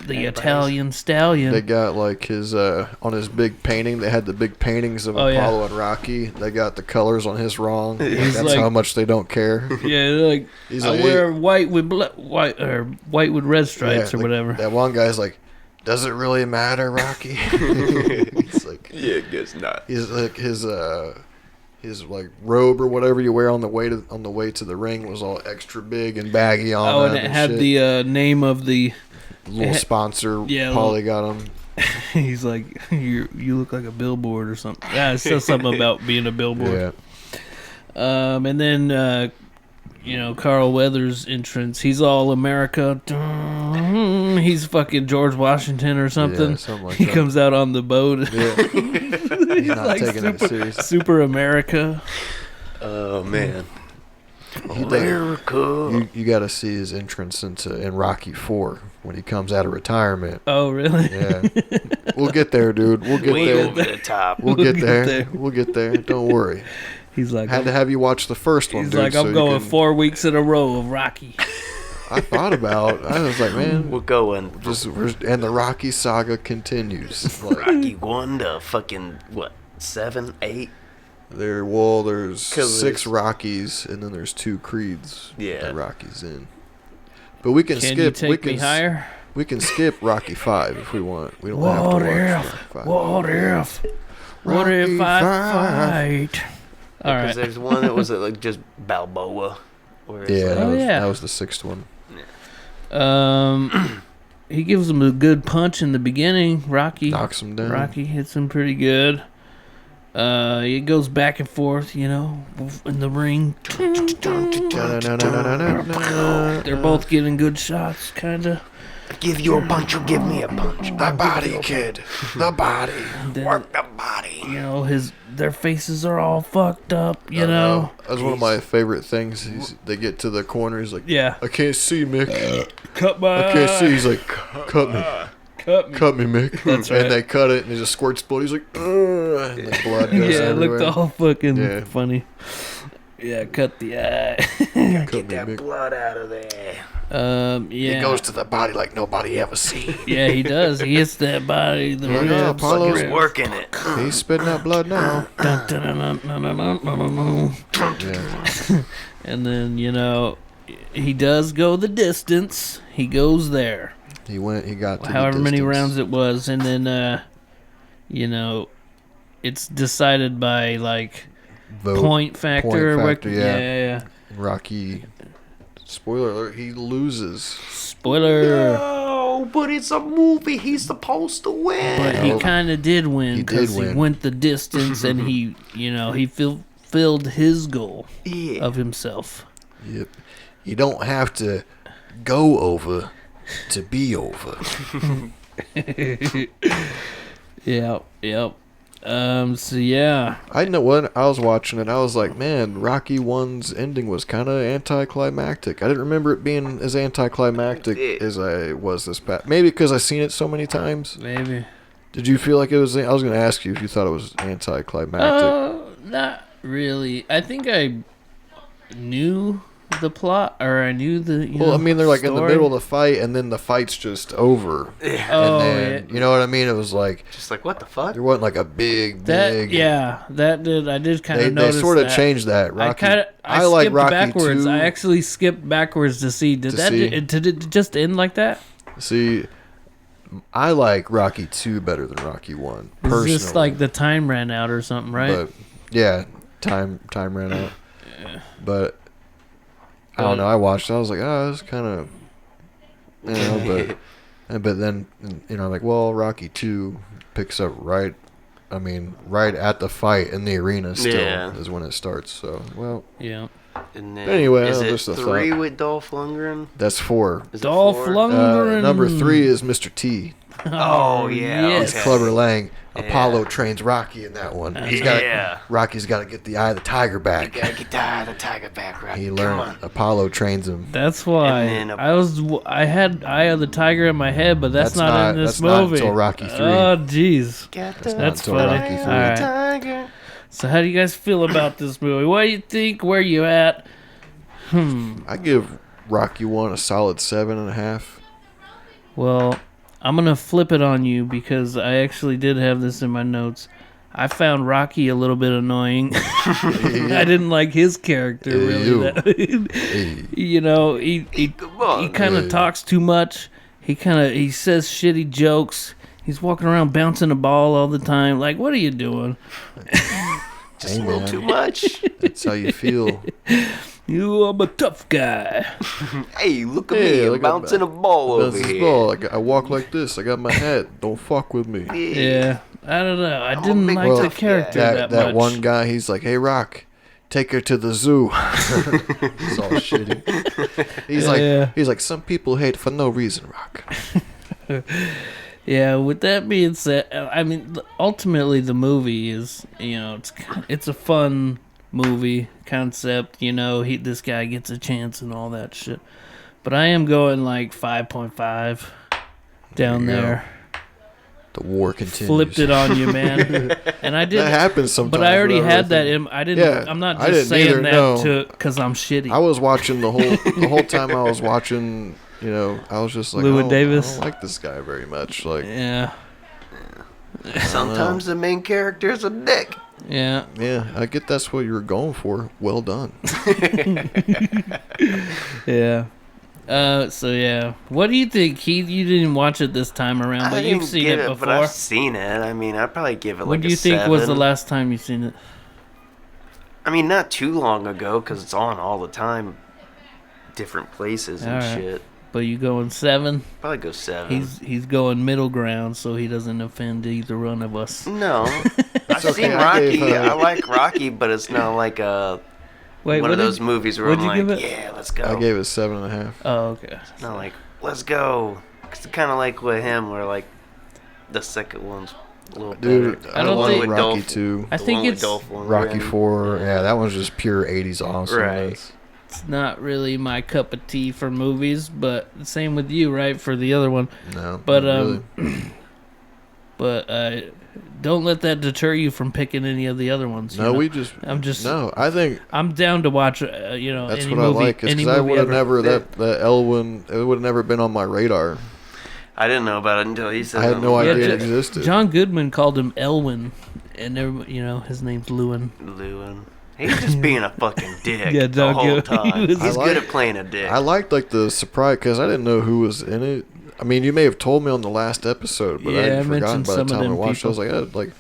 the Italian stallion. They got like his on his big painting. They had the big paintings of Apollo and Rocky. They got the colors on his wrong. He's That's like- how much they don't care. Yeah, like He's I like, wear white with white with red stripes or like, whatever. That one guy's like, does it really matter, Rocky? It's like Yeah, I guess not. he's like his like robe or whatever you wear on the way to the ring was all extra big and baggy on Oh, him and it had shit. the name of the. little sponsor. Yeah, Paulie got him. He's like, you look like a billboard or something. Yeah, it says something about being a billboard. Yeah. And then, Carl Weathers' entrance. He's all America. He's fucking George Washington or something. Yeah, something like He that. comes out on the boat. Yeah. He's not like taking it serious. super America. Oh man. You got to see his entrance in Rocky 4 when he comes out of retirement. Oh, really? Yeah. We'll get there, dude. We'll get Way there. over the top. We'll We'll get get there. there. We'll get there. Don't worry. He's like, Had to have you watch the first one, he's dude. like, so I'm you going can- 4 weeks in a row of Rocky. I thought about. I was like, man, We're going and the Rocky saga continues. Like, Rocky 1 to fucking what 7, 8. there's 'Cause 6 Rockies and then there's 2 Creeds. Yeah. that Rocky's in. But we can Can skip. you we take can me higher? We can skip Rocky 5 if we want. We don't have to watch Rocky 5. What if Rocky I V. fight? All Because right. there's one that was like just Balboa. Where it's Yeah, like, Oh, yeah. that was the 6th one. He gives him a good punch in the beginning. Rocky Knocks him down. Rocky hits him pretty good. It goes back and forth, in the ring. They're both getting good shots, kind of. give you a punch, you give me a punch. The body, kid. The body. Work the body. Their faces are all fucked up, That was one of my favorite things. They get to the corner. He's like, Yeah. I can't see, Mick. Cut my I can't see. He's like, cut me. Cut me. Cut me, Mick. That's right. And they cut it, and it just squirts blood. He's like, ugh, and the blood goes Yeah, it looked everywhere. all fucking Yeah. funny. Yeah, cut the eye. Cut Get me, that Mick. blood out of there. Yeah. He goes to the body like nobody ever seen. Yeah, he does. He hits that body. The Yeah, ribs. Apollo's He's working it. He's spitting out blood now. Dun, dun, dun, dun, dun, dun, dun, dun. Yeah. And then, he does go the distance. He goes there. He got to However the many distance. rounds it was. And then, it's decided by, like, Vote. point factor. Point factor, yeah. Yeah. Rocky. Spoiler alert, he loses. Spoiler. Oh, but it's a movie. He's supposed to win. But he kind of did win He did because he win. went the distance and he fulfilled his goal Yeah. of himself. Yep. You don't have to go over to be over. Yep. So yeah. I know when I was watching it, I was like, man, Rocky 1's ending was kind of anticlimactic. I didn't remember it being as anticlimactic as I was this past. Maybe because I've seen it so many times. Maybe. Did you feel like it was? I was going to ask you if you thought it was anticlimactic. Not really. I think I knew the plot, or I knew the. Well, I mean, they're like in the story. middle of the fight, and then the fight's just over. Oh, And then, yeah. you know what I mean? It was like, Just like, what the fuck? there wasn't like a big. That did. I did kind They of notice. sort of that. changed that. Rocky. I like skipped Rocky backwards. 2. I actually skipped backwards to see. Did it just end like that? See, I like Rocky 2 better than Rocky 1. It's Personally. just like the time ran out or something, right? But yeah, time ran out. But I don't know. I watched it. I was like, oh, this kind of, but then like, well, Rocky 2 picks up right at the fight in the arena. Still Yeah. is when it starts. So well, Yeah. And then, Anyway, is just it a 3 thought. with Dolph Lundgren? that's 4. Is it Dolph 4? Lundgren. Number 3 is Mr. T. Oh, yeah. Yes. Okay. Clubber Lang. Apollo trains Rocky in that one. Rocky's got to get the eye of the tiger back. You gotta get the eye of the tiger back, Rocky. He learned. Apollo trains him. That's why I had Eye of the Tiger in my head, but that's not in this movie. That's not until Rocky 3. Oh, jeez. That's funny. Rocky 3. All right. So how do you guys feel about this movie? What do you think? Where you at? I give Rocky 1 a solid 7.5. Well, I'm going to flip it on you because I actually did have this in my notes. I found Rocky a little bit annoying. I didn't like his character really. You know, he kind of talks too much. He says shitty jokes. He's walking around bouncing a ball all the time. Like, what are you doing? Just a little too much. That's how you feel. I'm a tough guy. Hey, look at me. I'm bouncing a ball over here. I walk like this. I got my hat. Don't fuck with me. Yeah. I don't know. I didn't like the character that much. That one guy, he's like, hey, Rock, take her to the zoo. He's all shitty. He's like, some people hate for no reason, Rock. Yeah, with that being said, I mean, ultimately the movie is, you know, it's a fun movie concept, you know, this guy gets a chance and all that shit. But I am going like 5.5 down there. The war continues. Flipped it on you, man. And I didn't. That happens sometimes. But I already had that in. I didn't. Yeah, I'm not just saying that because I'm shitty. I was watching the whole time I was watching. You know, I was just like, Llewyn Davis. I don't like this guy very much. Like, yeah. Sometimes the main character is a dick. Yeah. Yeah, I get that's what you were going for. Well done. Yeah. So yeah, what do you think, Keith? You didn't watch it this time around, but you've seen it before. But I've seen it. I mean, I'd probably give it like a 7. What do you think was the last time you seen it? I mean, not too long ago, because it's on all the time, different places and shit. But you going 7? Probably go 7. He's going middle ground, so he doesn't offend either one of us. No, I've seen Rocky. I like Rocky, but it's not like one of those movies where I'm like, yeah, let's go. I gave it 7.5. Oh, okay. It's not like, let's go. It's kind of like with him, where like the second one's a little better. I don't think Rocky 2. I think it's Rocky 4. Yeah, that one's just pure 80s awesome. Right. It's not really my cup of tea for movies, but same with you, right? For the other one. No. But really. But don't let that deter you from picking any of the other ones. No, I think I'm down to watch. You know, that's any what movie, I like. Because I would have never that Elwyn. It would have never been on my radar. I didn't know about it until he said. I had no idea it existed. John Goodman called him Elwyn, and you know his name's Llewyn. He's just being a fucking dick yeah, the whole time. He's good at playing a dick. I liked like the surprise because I didn't know who was in it. I mean, you may have told me on the last episode, but I had forgotten by the time I watched. I was like,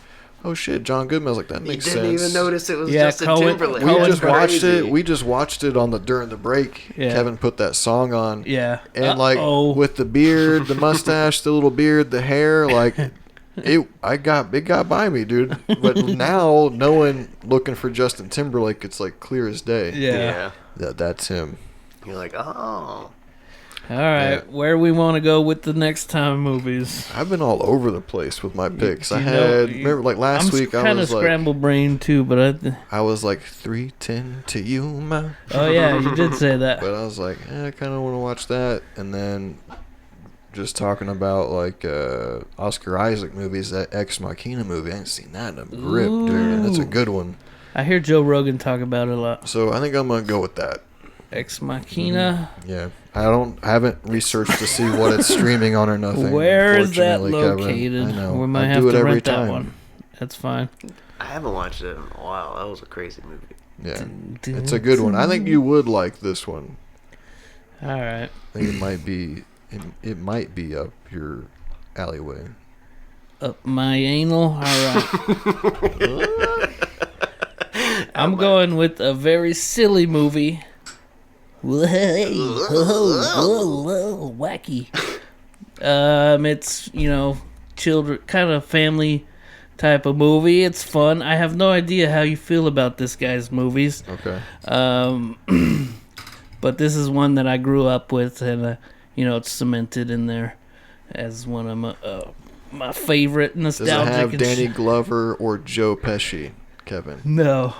oh shit, John Goodman. I was like, that makes sense. You didn't even notice it was Justin Timberlake. We just watched it during the break. Yeah. Kevin put that song on. Yeah. And with the beard, the mustache, the little beard, the hair, like it got by me, dude. But now looking for Justin Timberlake, it's like clear as day. Yeah. That's him. You're like, oh. All right, where we want to go with the next time movies? I've been all over the place with my picks. Remember like last week I was like... I'm kind of scramble brain too, but I was like 3:10 to you, ma. Oh yeah, you did say that. But I was like, I kind of want to watch that. And then just talking about like Oscar Isaac movies, that Ex Machina movie. I ain't seen that in a grip, dude. And it's a good one. I hear Joe Rogan talk about it a lot. So I think I'm going to go with that. Ex Machina. Mm-hmm. Yeah. I haven't researched to see what it's streaming on or nothing. Where is that located? I know. We might have to rent that one. That's fine. I haven't watched it in a while. That was a crazy movie. Yeah. It's a good one. I think you would like this one. All right. I think it might be up your alleyway. Up my anal? All right. I'm going with a very silly movie. Whoa, wacky. It's, children, kind of family type of movie. It's fun. I have no idea how you feel about this guy's movies. Okay. But this is one that I grew up with, and it's cemented in there as one of my favorite Does it nostalgic. have and Danny Glover or Joe Pesci, Kevin? No.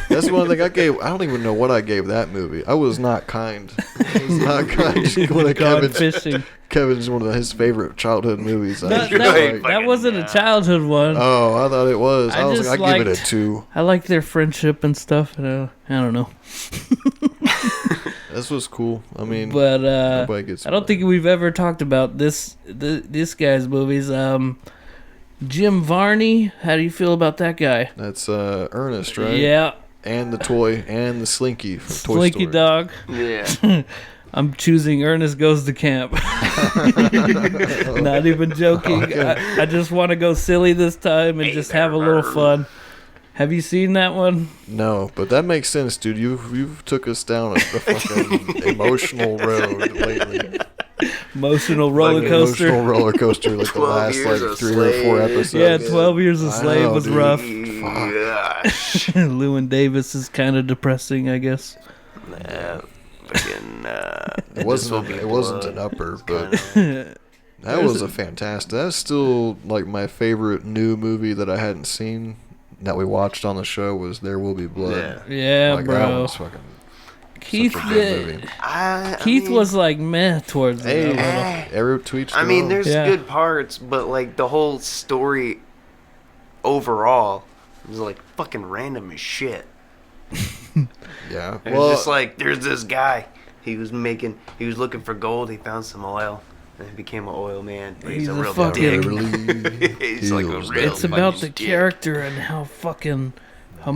That's one thing I don't even know what I gave that movie. I was not kind. I was not kind. One of Gone fishing. Kevin's one of his favorite childhood movies. That wasn't a childhood one. Oh, I thought it was. I was just like, I give it a 2. I like their friendship and stuff. And I don't know. This was cool. I mean, But nobody gets I don't think we've ever talked about this guy's movies. Jim Varney. How do you feel about that guy? That's Ernest, right? Yeah. And the toy and the Slinky from Toy Slinky Story. Dog. Yeah. I'm choosing Ernest Goes to Camp. Not even joking. I just want to go silly this time and just have a little fun. Have you seen that one? No, but that makes sense, dude. You've took us down a fucking emotional road lately. Emotional roller Like coaster. Emotional roller coaster, like the 12 last years like a 3 or 4 slave. episodes. Yeah, 12 Years a I Slave know, was dude. rough. Gosh. Llewyn Davis is kind of depressing, I guess. Fucking, It wasn't an upper, but kinda- that was a fantastic. That's still like my favorite new movie that I hadn't seen that we watched on the show was There Will Be Blood. Yeah. Yeah, Like, that bro. was fucking Keith, such a good movie. Keith mean, was like meh towards it. Hey, a little. every tweet's I mean, there's Yeah. good parts, but like the whole story overall was like fucking random as shit. yeah. It was just like there's this guy. He was looking for gold. He found some oil, and he became an oil man. But he's a real fucking- dick. He's like a Heels real. It's about the fucking dick. character and how fucking how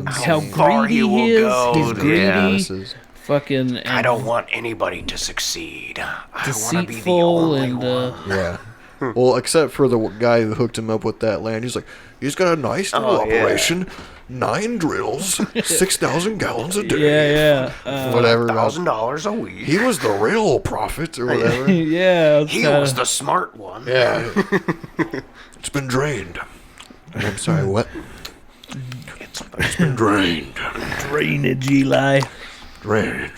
How far greedy he will he is. go, He's yeah. greedy. Misses. Fucking. I don't want anybody to succeed. I want to be the deceitful only and one. Yeah. Well, except for the guy who hooked him up with that land. He's like, he's got a nice little Oh, yeah. operation. 9 drills, 6,000 gallons a day. yeah. Whatever. $1,000 a week. He was the real prophet or whatever. Yeah. He was the smart one. Yeah. It's been drained. I'm sorry, what? It's been drained. drainage, Eli. Drained.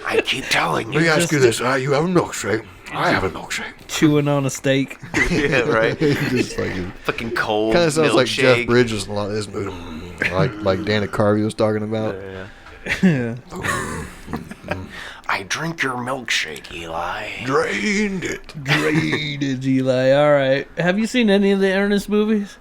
I keep telling Let you. me ask you this. You have a milkshake. I have a milkshake. Chewing on a steak. Yeah, right. Just like Fucking cold. kind of sounds like Jeff milkshake. Bridges in a lot of his movies. Like Dana Carvey was talking about. I drink your milkshake, Eli. Drained it. Drainage, Eli. All right. Have you seen any of the Ernest movies?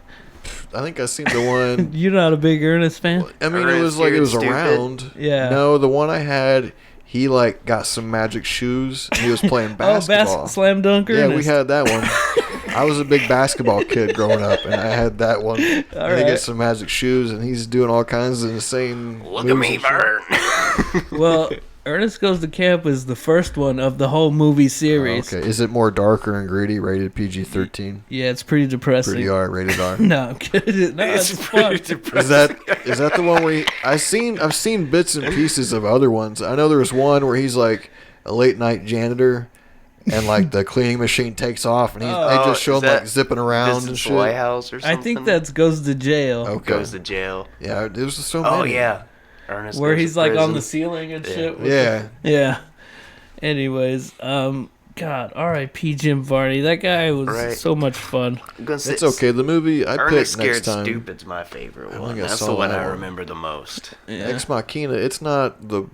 I think I seen the one. You're not a big Ernest fan? I mean, it Ernest, was like it you're was stupid. around. Yeah. No, the one I had, he like got some magic shoes and he was playing basketball. Slam Dunk Yeah, we Ernest. had that one. I was a big basketball kid growing up, and I had that one. And he right. gets some magic shoes, and he's doing all kinds of insane. Look at moves me and shit. burn. Well, Ernest Goes to Camp is the first one of the whole movie series. Okay, is it more darker and gritty? Rated PG-13. Yeah, it's pretty depressing. Pretty R. Rated R. No, I'm kidding. No, it's fun. Is that the one where I've seen bits and pieces of other ones. I know there was one where he's like a late night janitor, and like the cleaning machine takes off, and they just show is him like that zipping around and Business shit. Lighthouse or I something. think that's Goes to Jail. Okay. Goes to jail. Yeah, it was so many. Oh yeah. Ernest Where goes he's to like on prison. the ceiling and shit. Yeah. Yeah. Anyways, God, R.I.P. Jim Varney. That guy was Right. so much fun. I'm gonna say It's okay. The movie I Ernest picked next Scared time. Stupid's my favorite I one. think I That's saw the one that I one. remember the most. Yeah. Ex Machina. It's not the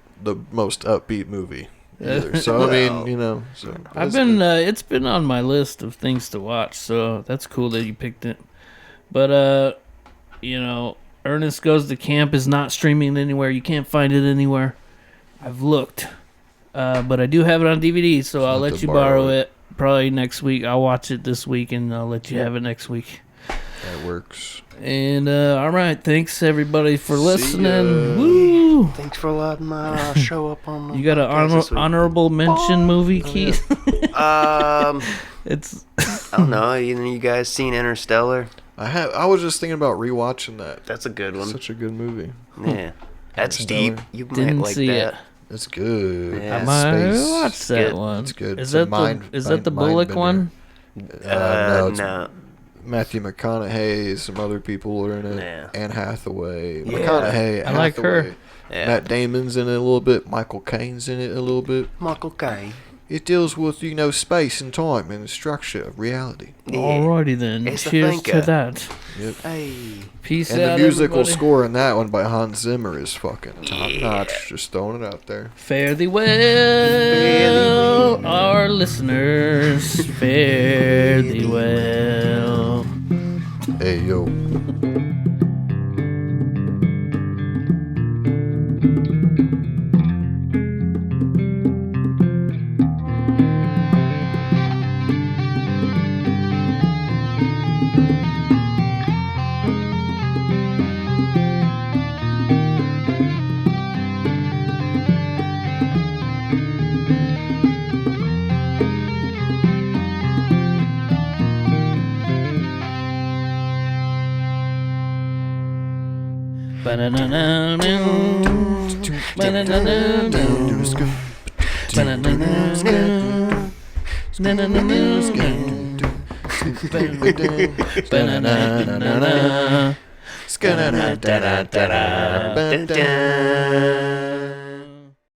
most upbeat movie either. So I mean, you know. So I've been it's been on my list of things to watch, so that's cool that you picked it. But you know, Ernest Goes to Camp is not streaming anywhere. You can't find it anywhere. I've looked. But I do have it on DVD, so I'll have let to you borrow borrow it probably next week. I'll watch it this week and I'll let you have it next week. That works. And all right, thanks everybody for See listening. ya. Woo! Thanks for letting my show up on. The You got an podcast this week. honorable mention movie, Oh, Keith? It's It's I don't know. You guys seen Interstellar? I was just thinking about rewatching that. That's a good one. Such a good movie. Yeah, that's Interstellar. deep. You might didn't like see that. it. It's good. Yeah. I might Space. watch that good. one. It's good. Is It's a that mind- is that the mind Bullock bender. one? No, it's No. Matthew McConaughey. Some other people are in it. Yeah. Anne Hathaway. Yeah. McConaughey. I like her. Hathaway. Yeah. Matt Damon's in it a little bit. Michael Caine's in it a little bit. Michael Caine. It deals with, space and time and the structure of reality. Alrighty then. It's a Cheers to thinker. that. Yep. Hey. Peace And out, the musical everybody. score in that one by Hans Zimmer is fucking top notch. Just throwing it out there. Fare thee well, our listeners. Fare thee well. Hey, yo. Dun, dun.